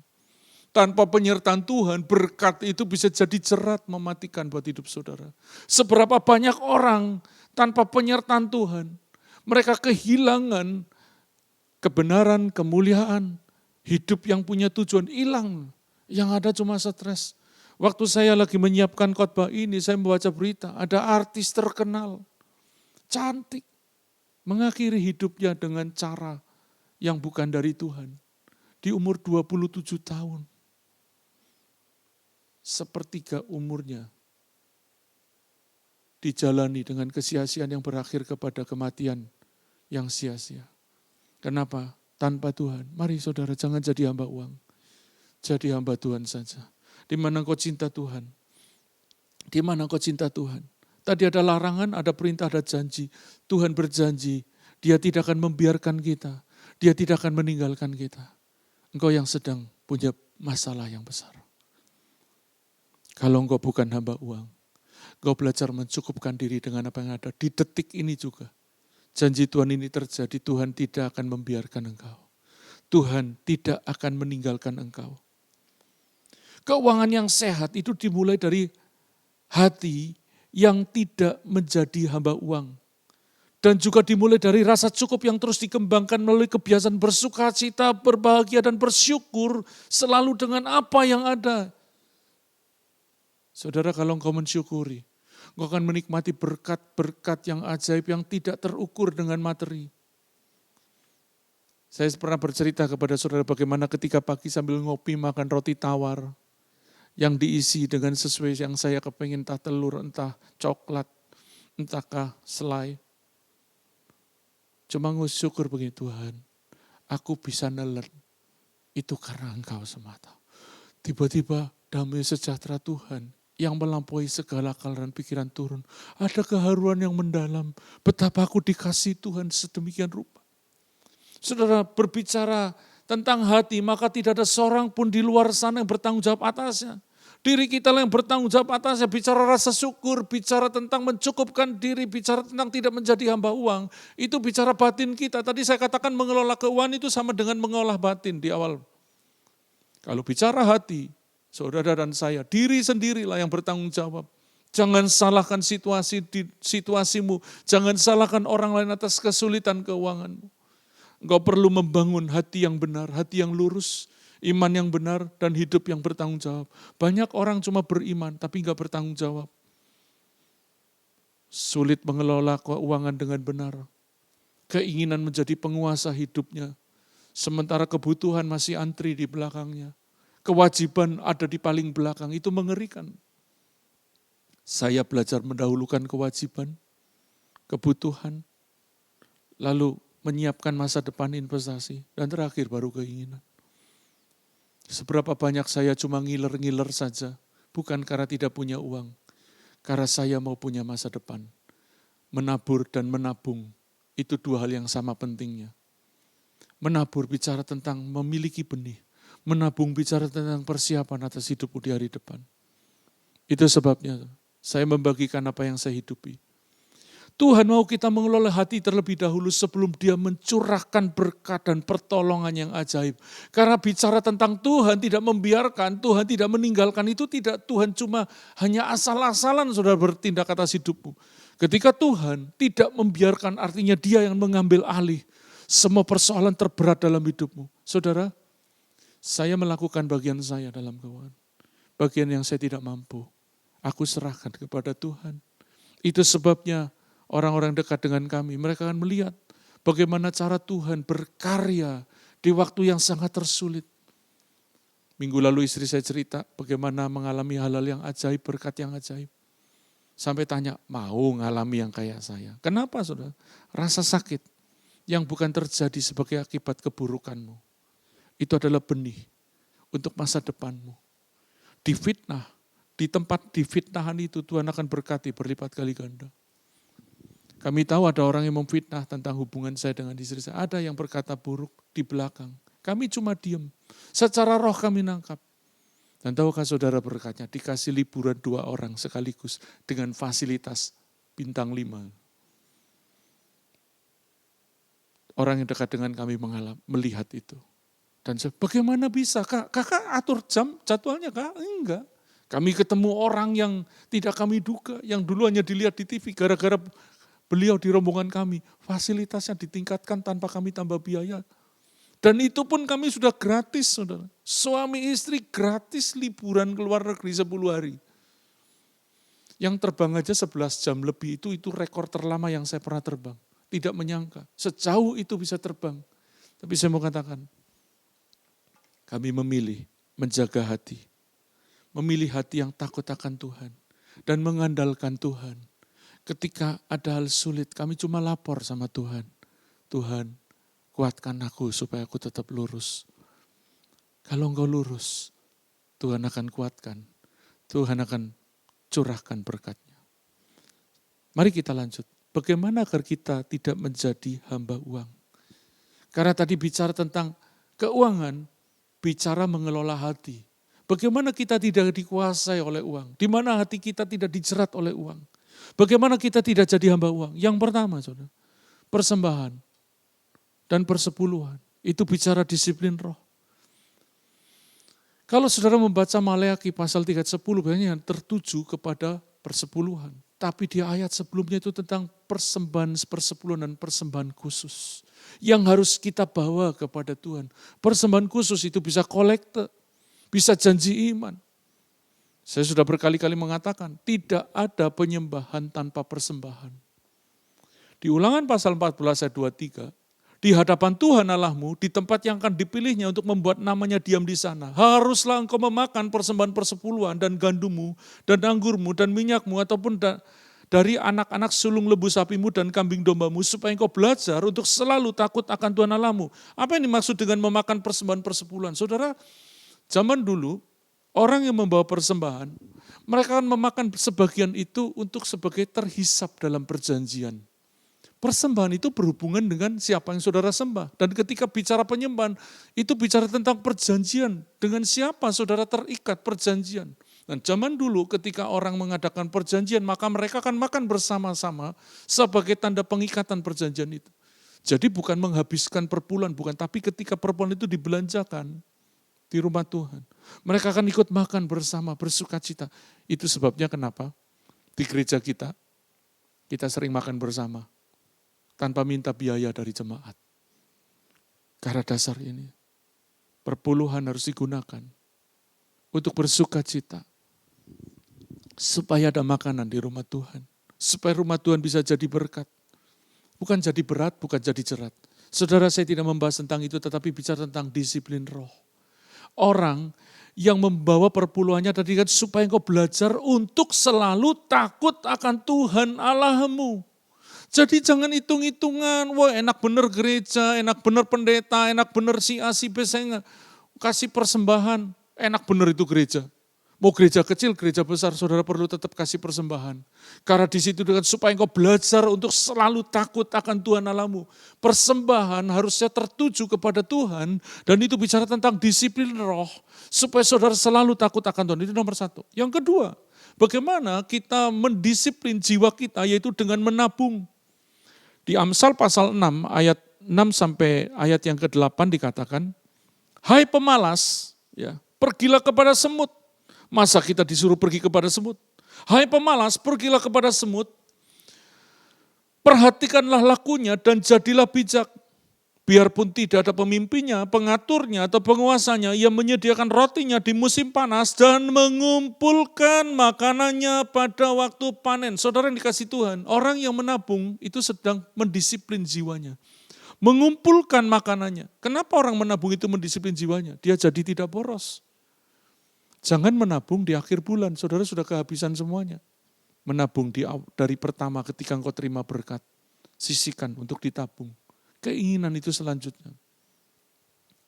Tanpa penyertaan Tuhan, berkat itu bisa jadi jerat mematikan buat hidup saudara. Seberapa banyak orang tanpa penyertaan Tuhan, mereka kehilangan kebenaran, kemuliaan, hidup yang punya tujuan hilang. Yang ada cuma stres. Waktu saya lagi menyiapkan khotbah ini, saya membaca berita, ada artis terkenal, cantik, mengakhiri hidupnya dengan cara yang bukan dari Tuhan. Di umur 27 tahun. Sepertiga umurnya dijalani dengan kesia-siaan yang berakhir kepada kematian yang sia-sia. Kenapa? Tanpa Tuhan. Mari saudara, jangan jadi hamba uang. Jadi hamba Tuhan saja. Di mana engkau cinta Tuhan? Di mana engkau cinta Tuhan? Tadi ada larangan, ada perintah, ada janji. Tuhan berjanji, Dia tidak akan membiarkan kita. Dia tidak akan meninggalkan kita. Engkau yang sedang punya masalah yang besar. Kalau engkau bukan hamba uang, engkau belajar mencukupkan diri dengan apa yang ada. Di detik ini juga, janji Tuhan ini terjadi, Tuhan tidak akan membiarkan engkau. Tuhan tidak akan meninggalkan engkau. Keuangan yang sehat itu dimulai dari hati yang tidak menjadi hamba uang. Dan juga dimulai dari rasa cukup yang terus dikembangkan melalui kebiasaan bersukacita, berbahagia dan bersyukur selalu dengan apa yang ada. Saudara, kalau engkau mensyukuri, engkau akan menikmati berkat-berkat yang ajaib yang tidak terukur dengan materi. Saya pernah bercerita kepada saudara bagaimana ketika pagi sambil ngopi makan roti tawar yang diisi dengan sesuai yang saya kepingin, entah telur, entah coklat, entahkah selai. Cuma syukur begini, Tuhan, aku bisa nelen, itu karena Engkau semata. Tiba-tiba damai sejahtera Tuhan yang melampaui segala akal dan pikiran turun. Ada keharuan yang mendalam, betapa aku dikasih Tuhan sedemikian rupa. Saudara, berbicara tentang hati, maka tidak ada seorang pun di luar sana yang bertanggung jawab atasnya. Diri kita yang bertanggung jawab atasnya, bicara rasa syukur, bicara tentang mencukupkan diri, bicara tentang tidak menjadi hamba uang, itu bicara batin kita. Tadi saya katakan mengelola keuangan itu sama dengan mengolah batin di awal. Kalau bicara hati, saudara dan saya, diri sendirilah yang bertanggung jawab. Jangan salahkan situasimu, jangan salahkan orang lain atas kesulitan keuanganmu. Engkau perlu membangun hati yang benar, hati yang lurus, iman yang benar, dan hidup yang bertanggung jawab. Banyak orang cuma beriman, tapi enggak bertanggung jawab. Sulit mengelola keuangan dengan benar. Keinginan menjadi penguasa hidupnya. Sementara kebutuhan masih antri di belakangnya. Kewajiban ada di paling belakang, itu mengerikan. Saya belajar mendahulukan kewajiban, kebutuhan, lalu menyiapkan masa depan investasi, dan terakhir baru keinginan. Seberapa banyak saya cuma ngiler-ngiler saja, bukan karena tidak punya uang, karena saya mau punya masa depan. Menabur dan menabung, itu dua hal yang sama pentingnya. Menabur bicara tentang memiliki benih, menabung bicara tentang persiapan atas hidupku di hari depan. Itu sebabnya saya membagikan apa yang saya hidupi. Tuhan mau kita mengelola hati terlebih dahulu sebelum Dia mencurahkan berkat dan pertolongan yang ajaib. Karena bicara tentang Tuhan tidak membiarkan, Tuhan tidak meninggalkan, itu tidak Tuhan cuma hanya asal-asalan saudara bertindak atas hidupmu. Ketika Tuhan tidak membiarkan, artinya Dia yang mengambil alih semua persoalan terberat dalam hidupmu. Saudara, saya melakukan bagian saya dalam keuangan. Bagian yang saya tidak mampu, aku serahkan kepada Tuhan. Itu sebabnya orang-orang dekat dengan kami, mereka akan melihat bagaimana cara Tuhan berkarya di waktu yang sangat tersulit. Minggu lalu istri saya cerita bagaimana mengalami hal-hal yang ajaib, berkat yang ajaib. Sampai tanya, mau ngalami yang kayak saya? Kenapa saudara? Rasa sakit yang bukan terjadi sebagai akibat keburukanmu. Itu adalah benih untuk masa depanmu. Difitnah, di tempat difitnahan itu Tuhan akan berkati berlipat kali ganda. Kami tahu ada orang yang memfitnah tentang hubungan saya dengan istri saya. Ada yang berkata buruk di belakang. Kami cuma diam. Secara roh kami nangkap. Dan tahukah saudara berkatnya? Dikasih liburan 2 orang sekaligus dengan fasilitas bintang 5. Orang yang dekat dengan kami melihat itu. Dan saya, bagaimana bisa? Kakak atur jam jadwalnya kak? Enggak. Kami ketemu orang yang tidak kami duga. Yang dulu hanya dilihat di TV gara-gara beliau di rombongan kami, fasilitasnya ditingkatkan tanpa kami tambah biaya. Dan itu pun kami sudah gratis, saudara. Suami istri gratis liburan ke luar negeri 10 hari. Yang terbang aja 11 jam lebih itu rekor terlama yang saya pernah terbang. Tidak menyangka, sejauh itu bisa terbang. Tapi saya mau katakan, kami memilih menjaga hati. Memilih hati yang takut akan Tuhan. Dan mengandalkan Tuhan. Ketika ada hal sulit, kami cuma lapor sama Tuhan. Tuhan, kuatkan aku supaya aku tetap lurus. Kalau engkau lurus, Tuhan akan kuatkan. Tuhan akan curahkan berkatnya. Mari kita lanjut. Bagaimana agar kita tidak menjadi hamba uang? Karena tadi bicara tentang keuangan, bicara mengelola hati. Bagaimana kita tidak dikuasai oleh uang? Di mana hati kita tidak dijerat oleh uang? Bagaimana kita tidak jadi hamba uang? Yang pertama, saudara, persembahan dan persepuluhan. Itu bicara disiplin roh. Kalau saudara membaca Maleakhi pasal 3:10, biasanya tertuju kepada persepuluhan. Tapi di ayat sebelumnya itu tentang persembahan persepuluhan dan persembahan khusus. Yang harus kita bawa kepada Tuhan. Persembahan khusus itu bisa kolekte, bisa janji iman. Saya sudah berkali-kali mengatakan, tidak ada penyembahan tanpa persembahan. Di Ulangan pasal 14 ayat 23, di hadapan Tuhan Allahmu, di tempat yang akan dipilihnya untuk membuat namanya diam di sana, haruslah engkau memakan persembahan persepuluhan dan gandummu, dan anggurmu, dan minyakmu, ataupun dari anak-anak sulung lembu sapimu dan kambing dombamu, supaya engkau belajar untuk selalu takut akan Tuhan Allahmu. Apa yang dimaksud dengan memakan persembahan persepuluhan? Saudara, zaman dulu, orang yang membawa persembahan, mereka akan memakan sebagian itu untuk sebagai terhisap dalam perjanjian. Persembahan itu berhubungan dengan siapa yang saudara sembah. Dan ketika bicara penyembahan, itu bicara tentang perjanjian. Dengan siapa saudara terikat perjanjian. Dan zaman dulu ketika orang mengadakan perjanjian, maka mereka akan makan bersama-sama sebagai tanda pengikatan perjanjian itu. Jadi bukan menghabiskan per bulan, bukan. Tapi ketika per bulan itu dibelanjakan, di rumah Tuhan. Mereka akan ikut makan bersama, bersukacita. Itu sebabnya kenapa di gereja kita sering makan bersama. Tanpa minta biaya dari jemaat. Karena dasar ini, perpuluhan harus digunakan untuk bersukacita. Supaya ada makanan di rumah Tuhan. Supaya rumah Tuhan bisa jadi berkat. Bukan jadi berat, bukan jadi jerat. Saudara, saya tidak membahas tentang itu, tetapi bicara tentang disiplin roh. Orang yang membawa perpuluhannya tadi kan supaya engkau belajar untuk selalu takut akan Tuhan Allahmu. Jadi jangan hitung-hitungan, wah enak bener gereja, enak bener pendeta, enak bener si A, si B, saya kasih persembahan, enak bener itu gereja. Mau gereja kecil, gereja besar, saudara perlu tetap kasih persembahan. Karena di situ dengan supaya engkau belajar untuk selalu takut akan Tuhan Allahmu. Persembahan harusnya tertuju kepada Tuhan, dan itu bicara tentang disiplin roh, supaya saudara selalu takut akan Tuhan. Itu nomor 1. Yang kedua, Bagaimana kita mendisiplin jiwa kita yaitu dengan menabung. Di Amsal pasal 6 ayat 6 sampai ayat yang ke-8 dikatakan, hai pemalas, ya, pergilah kepada semut. Masa kita disuruh pergi kepada semut? Hai pemalas, pergilah kepada semut. Perhatikanlah lakunya dan jadilah bijak. Biarpun tidak ada pemimpinnya, pengaturnya, atau penguasanya, ia menyediakan rotinya di musim panas dan mengumpulkan makanannya pada waktu panen. Saudara yang dikasih Tuhan, orang yang menabung itu sedang mendisiplin jiwanya. Mengumpulkan makanannya. Kenapa orang menabung itu mendisiplin jiwanya? Dia jadi tidak boros. Jangan menabung di akhir bulan, saudara sudah kehabisan semuanya. Menabung dari pertama ketika engkau terima berkat. Sisihkan untuk ditabung. Keinginan itu selanjutnya.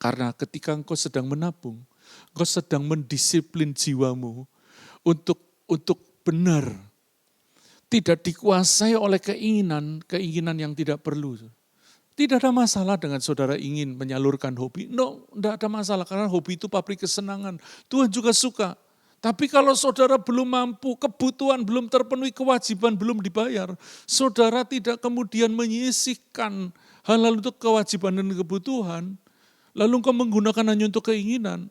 Karena ketika engkau sedang menabung, engkau sedang mendisiplin jiwamu untuk benar. Tidak dikuasai oleh keinginan yang tidak perlu. Tidak ada masalah dengan saudara ingin menyalurkan hobi. No, tidak ada masalah karena hobi itu pabrik kesenangan. Tuhan juga suka. Tapi kalau saudara belum mampu, kebutuhan belum terpenuhi, kewajiban belum dibayar, saudara tidak kemudian menyisihkan hal-hal untuk kewajiban dan kebutuhan, lalu engkau menggunakan hanya untuk keinginan,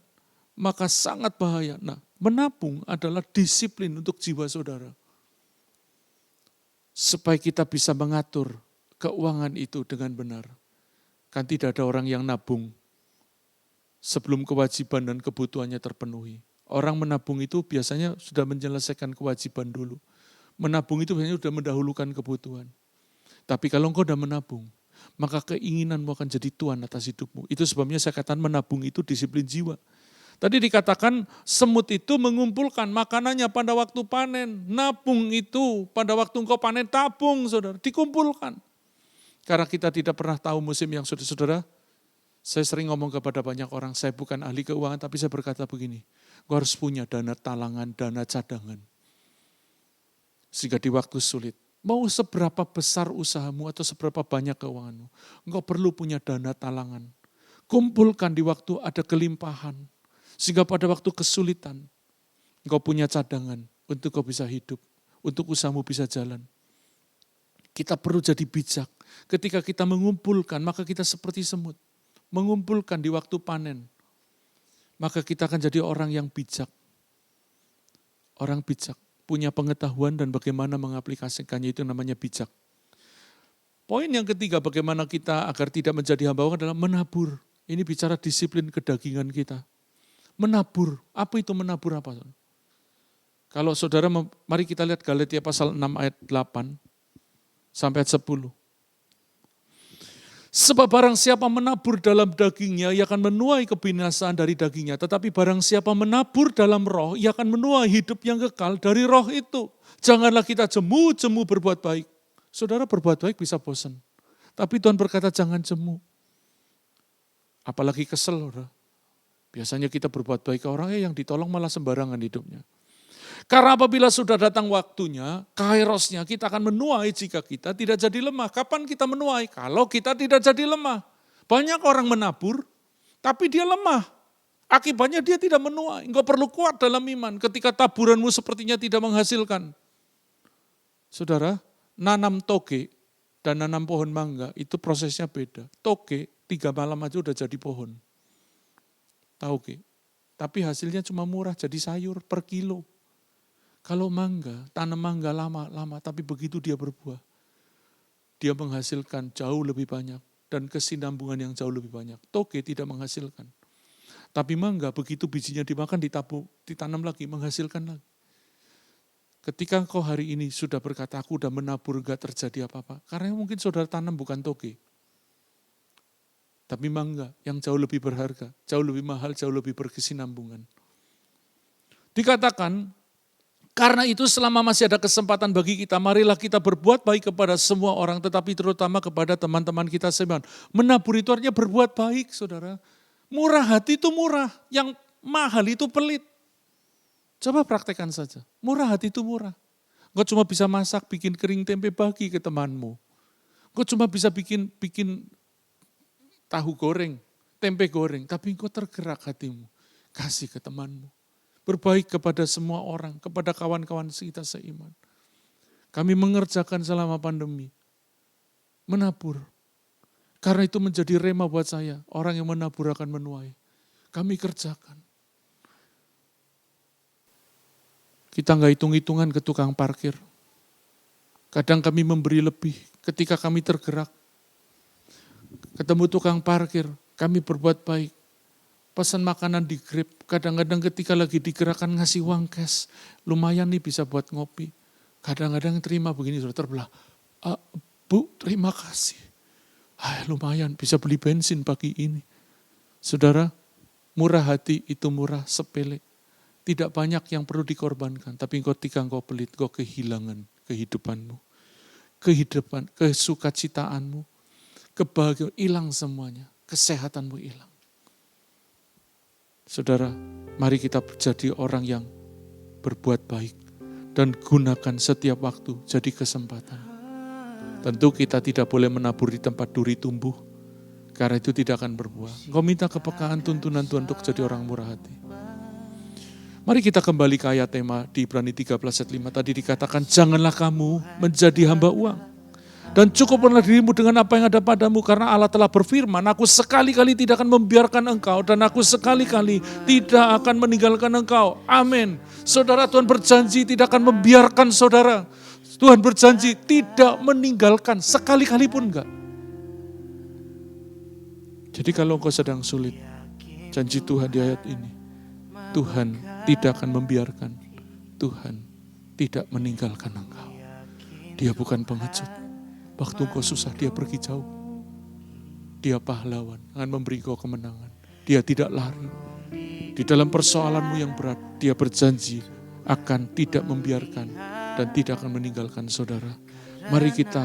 maka sangat bahaya. Nah, menabung adalah disiplin untuk jiwa saudara. Supaya kita bisa mengatur keuangan itu dengan benar. Kan tidak ada orang yang nabung sebelum kewajiban dan kebutuhannya terpenuhi. Orang menabung itu biasanya sudah menyelesaikan kewajiban dulu. Menabung itu biasanya sudah mendahulukan kebutuhan. Tapi kalau engkau sudah menabung, maka keinginanmu akan jadi tuan atas hidupmu. Itu sebabnya saya katakan menabung itu disiplin jiwa. Tadi dikatakan semut itu mengumpulkan makanannya pada waktu panen. Nabung itu pada waktu engkau panen, tabung saudara, dikumpulkan. Karena kita tidak pernah tahu musim yang saudara. Saya sering ngomong kepada banyak orang, saya bukan ahli keuangan, tapi saya berkata begini, engkau harus punya dana talangan, dana cadangan. Sehingga di waktu sulit, mau seberapa besar usahamu atau seberapa banyak keuanganmu, engkau perlu punya dana talangan. Kumpulkan di waktu ada kelimpahan, sehingga pada waktu kesulitan, engkau punya cadangan untuk kau bisa hidup, untuk usahamu bisa jalan. Kita perlu jadi bijak. Ketika kita mengumpulkan, maka kita seperti semut. Mengumpulkan di waktu panen. Maka kita akan jadi orang yang bijak. Orang bijak. Punya pengetahuan dan bagaimana mengaplikasikannya, itu namanya bijak. Poin yang ketiga, bagaimana kita agar tidak menjadi hamba uang adalah menabur. Ini bicara disiplin kedagingan kita. Menabur. Apa itu menabur apa? Kalau saudara, mari kita lihat Galatia pasal 6 ayat 8 sampai ayat 10. Sebab barang siapa menabur dalam dagingnya, ia akan menuai kebinasaan dari dagingnya. Tetapi barang siapa menabur dalam roh, ia akan menuai hidup yang kekal dari roh itu. Janganlah kita jemu-jemu berbuat baik. Saudara, berbuat baik bisa bosan. Tapi Tuhan berkata jangan jemu. Apalagi kesel, saudara. Biasanya kita berbuat baik ke orang yang ditolong malah sembarangan hidupnya. Karena apabila sudah datang waktunya, kairosnya, kita akan menuai jika kita tidak jadi lemah. Kapan kita menuai? Kalau kita tidak jadi lemah. Banyak orang menabur, tapi dia lemah. Akibatnya dia tidak menuai. Engkau perlu kuat dalam iman ketika taburanmu sepertinya tidak menghasilkan. Saudara, nanam toge dan nanam pohon mangga itu prosesnya beda. Toge 3 malam aja udah jadi pohon. Toge. Tapi hasilnya cuma murah, jadi sayur per kilo. Kalau mangga, tanam mangga lama-lama, tapi begitu dia berbuah, dia menghasilkan jauh lebih banyak dan kesinambungan yang jauh lebih banyak. Toge tidak menghasilkan. Tapi mangga begitu bijinya dimakan, ditanam lagi, menghasilkan lagi. Ketika engkau hari ini sudah berkata, aku sudah menabur, gak terjadi apa-apa. Karena mungkin saudara tanam bukan toge. Tapi mangga yang jauh lebih berharga, jauh lebih mahal, jauh lebih berkesinambungan. Dikatakan, karena itu selama masih ada kesempatan bagi kita, marilah kita berbuat baik kepada semua orang, tetapi terutama kepada teman-teman kita seiman. Menabur itu artinya berbuat baik, saudara. Murah hati itu murah, yang mahal itu pelit. Coba praktekkan saja, murah hati itu murah. Engkau cuma bisa masak, bikin kering tempe bagi ke temanmu. Engkau cuma bisa bikin tahu goreng, tempe goreng, tapi engkau tergerak hatimu, kasih ke temanmu. berbaik kepada semua orang, kepada kawan-kawan kita seiman. Kami mengerjakan selama pandemi, menabur. Karena itu menjadi rema buat saya, orang yang menabur akan menuai. Kami kerjakan. Kita nggak hitung-hitungan ke tukang parkir. Kadang kami memberi lebih ketika kami tergerak. Ketemu tukang parkir, kami berbuat baik. Pesan makanan di Grab, kadang-kadang ketika lagi digerakkan ngasih uang cash, lumayan nih bisa buat ngopi. Kadang-kadang terima begini sudah terbelah. Bu, terima kasih. Lumayan bisa beli bensin pagi ini. Saudara, murah hati itu murah sepele. Tidak banyak yang perlu dikorbankan, tapi ketika engkau pelit, engkau kehilangan kehidupanmu. Kesukacitaanmu, kebahagiaan hilang semuanya, kesehatanmu hilang. Saudara, mari kita jadi orang yang berbuat baik dan gunakan setiap waktu jadi kesempatan. Tentu kita tidak boleh menabur di tempat duri tumbuh, karena itu tidak akan berbuah. Engkau minta kepekaan tuntunan Tuhan untuk jadi orang murah hati. Mari kita kembali ke ayat tema di Ibrani 13 ayat 5. Tadi dikatakan, janganlah kamu menjadi hamba uang. Dan cukuplah dirimu dengan apa yang ada padamu, karena Allah telah berfirman, aku sekali-kali tidak akan membiarkan engkau, dan aku sekali-kali tidak akan meninggalkan engkau. Amin. Saudara, Tuhan berjanji tidak akan membiarkan saudara. Tuhan berjanji tidak meninggalkan, sekali-kali pun enggak. Jadi kalau engkau sedang sulit, janji Tuhan di ayat ini, Tuhan tidak akan membiarkan, Tuhan tidak meninggalkan engkau. Dia bukan pengecut. Waktu engkau susah, dia pergi jauh. Dia pahlawan, akan memberi engkau kemenangan. Dia tidak lari. Di dalam persoalanmu yang berat, dia berjanji akan tidak membiarkan dan tidak akan meninggalkan saudara. Mari kita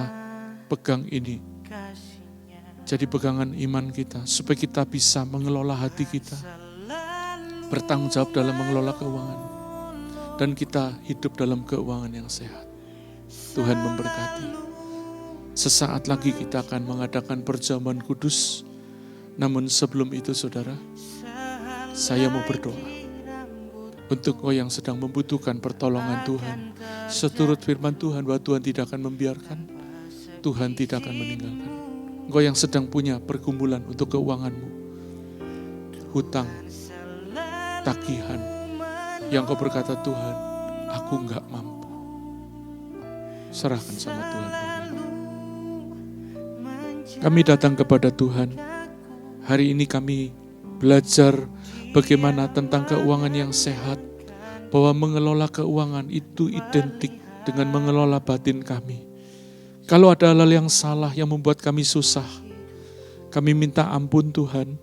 pegang ini. Jadi pegangan iman kita, supaya kita bisa mengelola hati kita. Bertanggung jawab dalam mengelola keuangan. Dan kita hidup dalam keuangan yang sehat. Tuhan memberkati. Sesaat lagi kita akan mengadakan perjamuan kudus. Namun sebelum itu saudara, saya mau berdoa. Untuk kau yang sedang membutuhkan pertolongan Tuhan. Seturut firman Tuhan bahwa Tuhan tidak akan membiarkan. Tuhan tidak akan meninggalkan. Kau yang sedang punya pergumulan untuk keuanganmu. Hutang, tagihan, yang kau berkata Tuhan, aku enggak mampu. Serahkan sama Tuhan. Kami datang kepada Tuhan. Hari ini kami belajar bagaimana tentang keuangan yang sehat. Bahwa mengelola keuangan itu identik dengan mengelola batin kami. Kalau ada hal yang salah yang membuat kami susah, kami minta ampun Tuhan.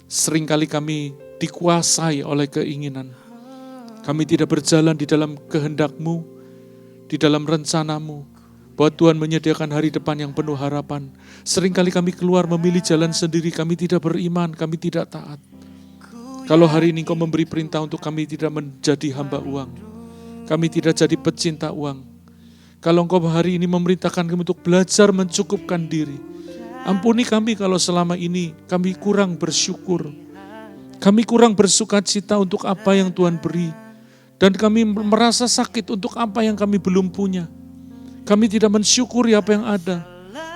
Seringkali kami dikuasai oleh keinginan. Kami tidak berjalan di dalam kehendak-Mu, di dalam rencana-Mu, bahwa Tuhan menyediakan hari depan yang penuh harapan. Seringkali kami keluar memilih jalan sendiri, kami tidak beriman, kami tidak taat. Kalau hari ini Kau memberi perintah untuk kami tidak menjadi hamba uang, kami tidak jadi pecinta uang. Kalau Engkau hari ini memerintahkan kami untuk belajar mencukupkan diri, ampuni kami kalau selama ini kami kurang bersyukur. Kami kurang bersukacita untuk apa yang Tuhan beri. Dan kami merasa sakit untuk apa yang kami belum punya. Kami tidak mensyukuri apa yang ada.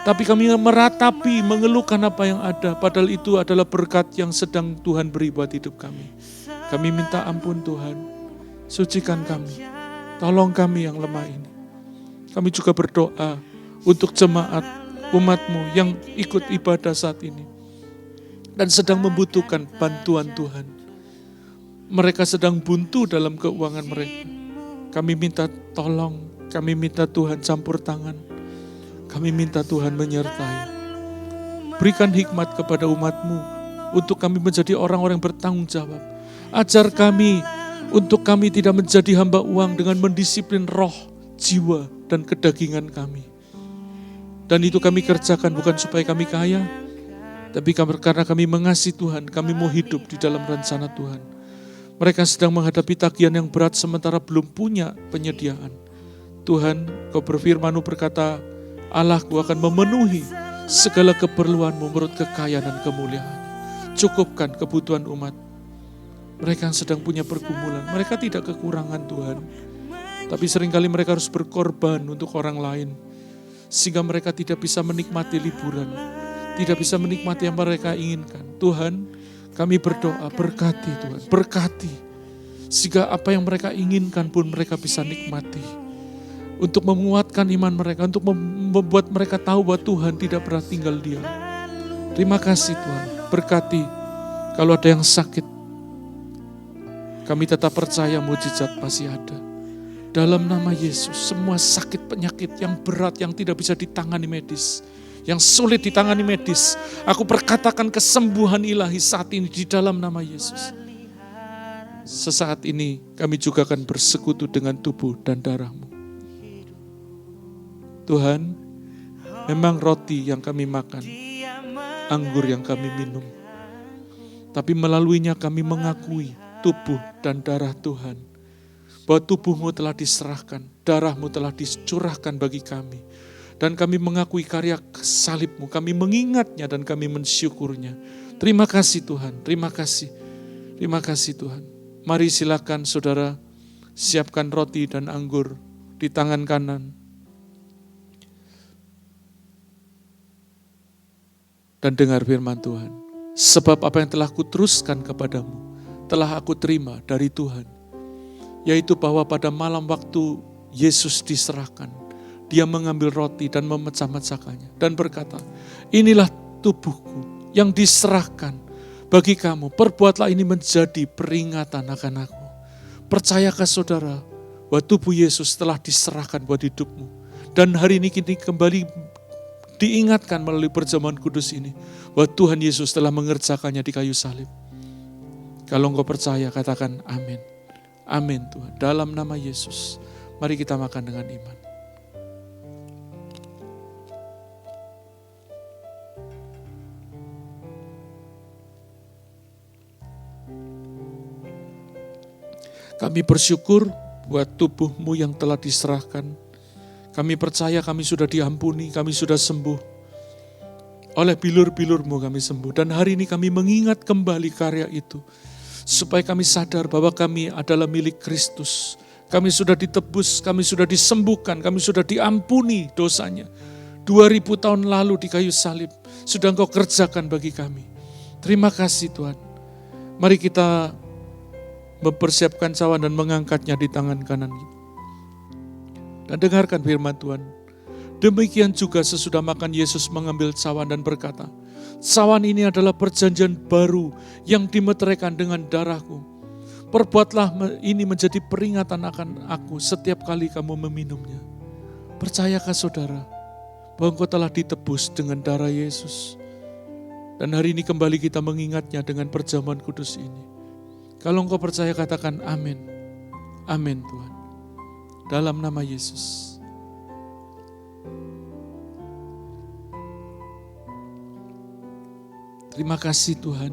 Tapi kami meratapi, mengeluhkan apa yang ada. Padahal itu adalah berkat yang sedang Tuhan beri buat hidup kami. Kami minta ampun Tuhan. Sucikan kami. Tolong kami yang lemah ini. Kami juga berdoa untuk jemaat umat-Mu yang ikut ibadah saat ini. Dan sedang membutuhkan bantuan Tuhan. Mereka sedang buntu dalam keuangan mereka. Kami minta tolong, kami minta Tuhan campur tangan. Kami minta Tuhan menyertai. Berikan hikmat kepada umat-Mu untuk kami menjadi orang-orang yang bertanggung jawab. Ajar kami untuk kami tidak menjadi hamba uang dengan mendisiplin roh, jiwa, dan kedagingan kami. Dan itu kami kerjakan bukan supaya kami kaya, tapi karena kami mengasihi Tuhan, kami mau hidup di dalam rencana Tuhan. Mereka sedang menghadapi tagihan yang berat sementara belum punya penyediaan. Tuhan, Kau berfirman-Mu berkata, Allahku akan memenuhi segala keperluanmu menurut kekayaan dan kemuliaan. Cukupkan kebutuhan umat. Mereka yang sedang punya pergumulan, mereka tidak kekurangan Tuhan. Tapi seringkali mereka harus berkorban untuk orang lain. Sehingga mereka tidak bisa menikmati liburan. Tidak bisa menikmati yang mereka inginkan. Tuhan, kami berdoa, berkati Tuhan, berkati. Sehingga apa yang mereka inginkan pun mereka bisa nikmati. Untuk menguatkan iman mereka, untuk membuat mereka tahu bahwa Tuhan tidak pernah tinggal diam. Terima kasih Tuhan, berkati. Kalau ada yang sakit, kami tetap percaya mujizat pasti ada. Dalam nama Yesus, semua sakit penyakit yang berat, yang tidak bisa ditangani medis, yang sulit ditangani medis, aku perkatakan kesembuhan ilahi saat ini di dalam nama Yesus. Sesaat ini kami juga akan bersekutu dengan tubuh dan darah-Mu. Tuhan, memang roti yang kami makan, anggur yang kami minum, tapi melaluinya kami mengakui tubuh dan darah Tuhan, bahwa tubuh-Mu telah diserahkan, darah-Mu telah dicurahkan bagi kami. Dan kami mengakui karya salib-Mu, kami mengingatnya dan kami mensyukurnya. Terima kasih Tuhan, terima kasih. Terima kasih Tuhan. Mari silakan saudara siapkan roti dan anggur di tangan kanan. Dan dengar firman Tuhan. Sebab apa yang telah kuteruskan kepadamu, telah aku terima dari Tuhan. Yaitu bahwa pada malam waktu Yesus diserahkan, Dia mengambil roti dan memecah-mecahkannya. Dan berkata, inilah tubuhku yang diserahkan bagi kamu. Perbuatlah ini menjadi peringatan akan aku. Percayakah saudara bahwa tubuh Yesus telah diserahkan buat hidupmu. Dan hari ini kini kembali diingatkan melalui perjamuan kudus ini, bahwa Tuhan Yesus telah mengerjakannya di kayu salib. Kalau engkau percaya, katakan amin. Amin Tuhan. Dalam nama Yesus, mari kita makan dengan iman. Kami bersyukur buat tubuh-Mu yang telah diserahkan. Kami percaya kami sudah diampuni, kami sudah sembuh. Oleh bilur-bilur-Mu kami sembuh. Dan hari ini kami mengingat kembali karya itu. Supaya kami sadar bahwa kami adalah milik Kristus. Kami sudah ditebus, kami sudah disembuhkan, kami sudah diampuni dosanya. 2000 tahun lalu di kayu salib, sudah Engkau kerjakan bagi kami. Terima kasih Tuhan. Mari kita mempersiapkan cawan dan mengangkatnya di tangan kanan kita. Dan dengarkan firman Tuhan. Demikian juga sesudah makan Yesus mengambil cawan dan berkata, cawan ini adalah perjanjian baru yang dimeteraikan dengan darahku. Perbuatlah ini menjadi peringatan akan aku setiap kali kamu meminumnya. Percayakah saudara bahwa engkau telah ditebus dengan darah Yesus? Dan hari ini kembali kita mengingatnya dengan perjamuan kudus ini. Kalau engkau percaya katakan amin. Amin Tuhan. Dalam nama Yesus. Terima kasih Tuhan,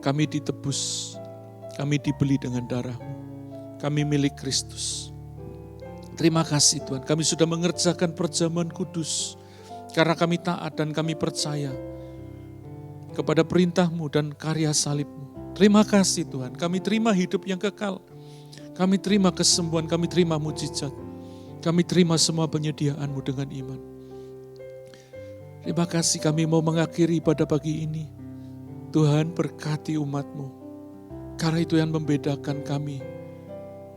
kami ditebus, kami dibeli dengan darah-Mu, kami milik Kristus. Terima kasih Tuhan, kami sudah mengerjakan perjamuan kudus, karena kami taat dan kami percaya kepada perintah-Mu dan karya salib-Mu. Terima kasih Tuhan, kami terima hidup yang kekal, kami terima kesembuhan, kami terima mujizat, kami terima semua penyediaan-Mu dengan iman. Terima kasih kami mau mengakhiri pada pagi ini. Tuhan berkati umat-Mu. Karena itu yang membedakan kami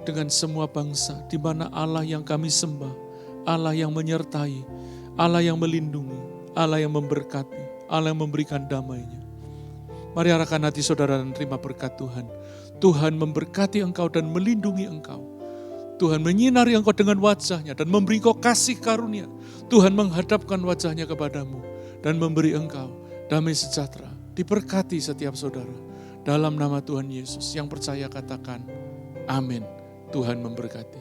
dengan semua bangsa. Di mana Allah yang kami sembah, Allah yang menyertai, Allah yang melindungi, Allah yang memberkati, Allah yang memberikan damai-Nya. Mari arahkan hati saudara dan terima berkat Tuhan. Tuhan memberkati engkau dan melindungi engkau. Tuhan menyinari engkau dengan wajah-Nya dan memberi engkau kasih karunia. Tuhan menghadapkan wajah-Nya kepadamu dan memberi engkau damai sejahtera. Diberkati setiap saudara. Dalam nama Tuhan Yesus, yang percaya katakan amin. Tuhan memberkati.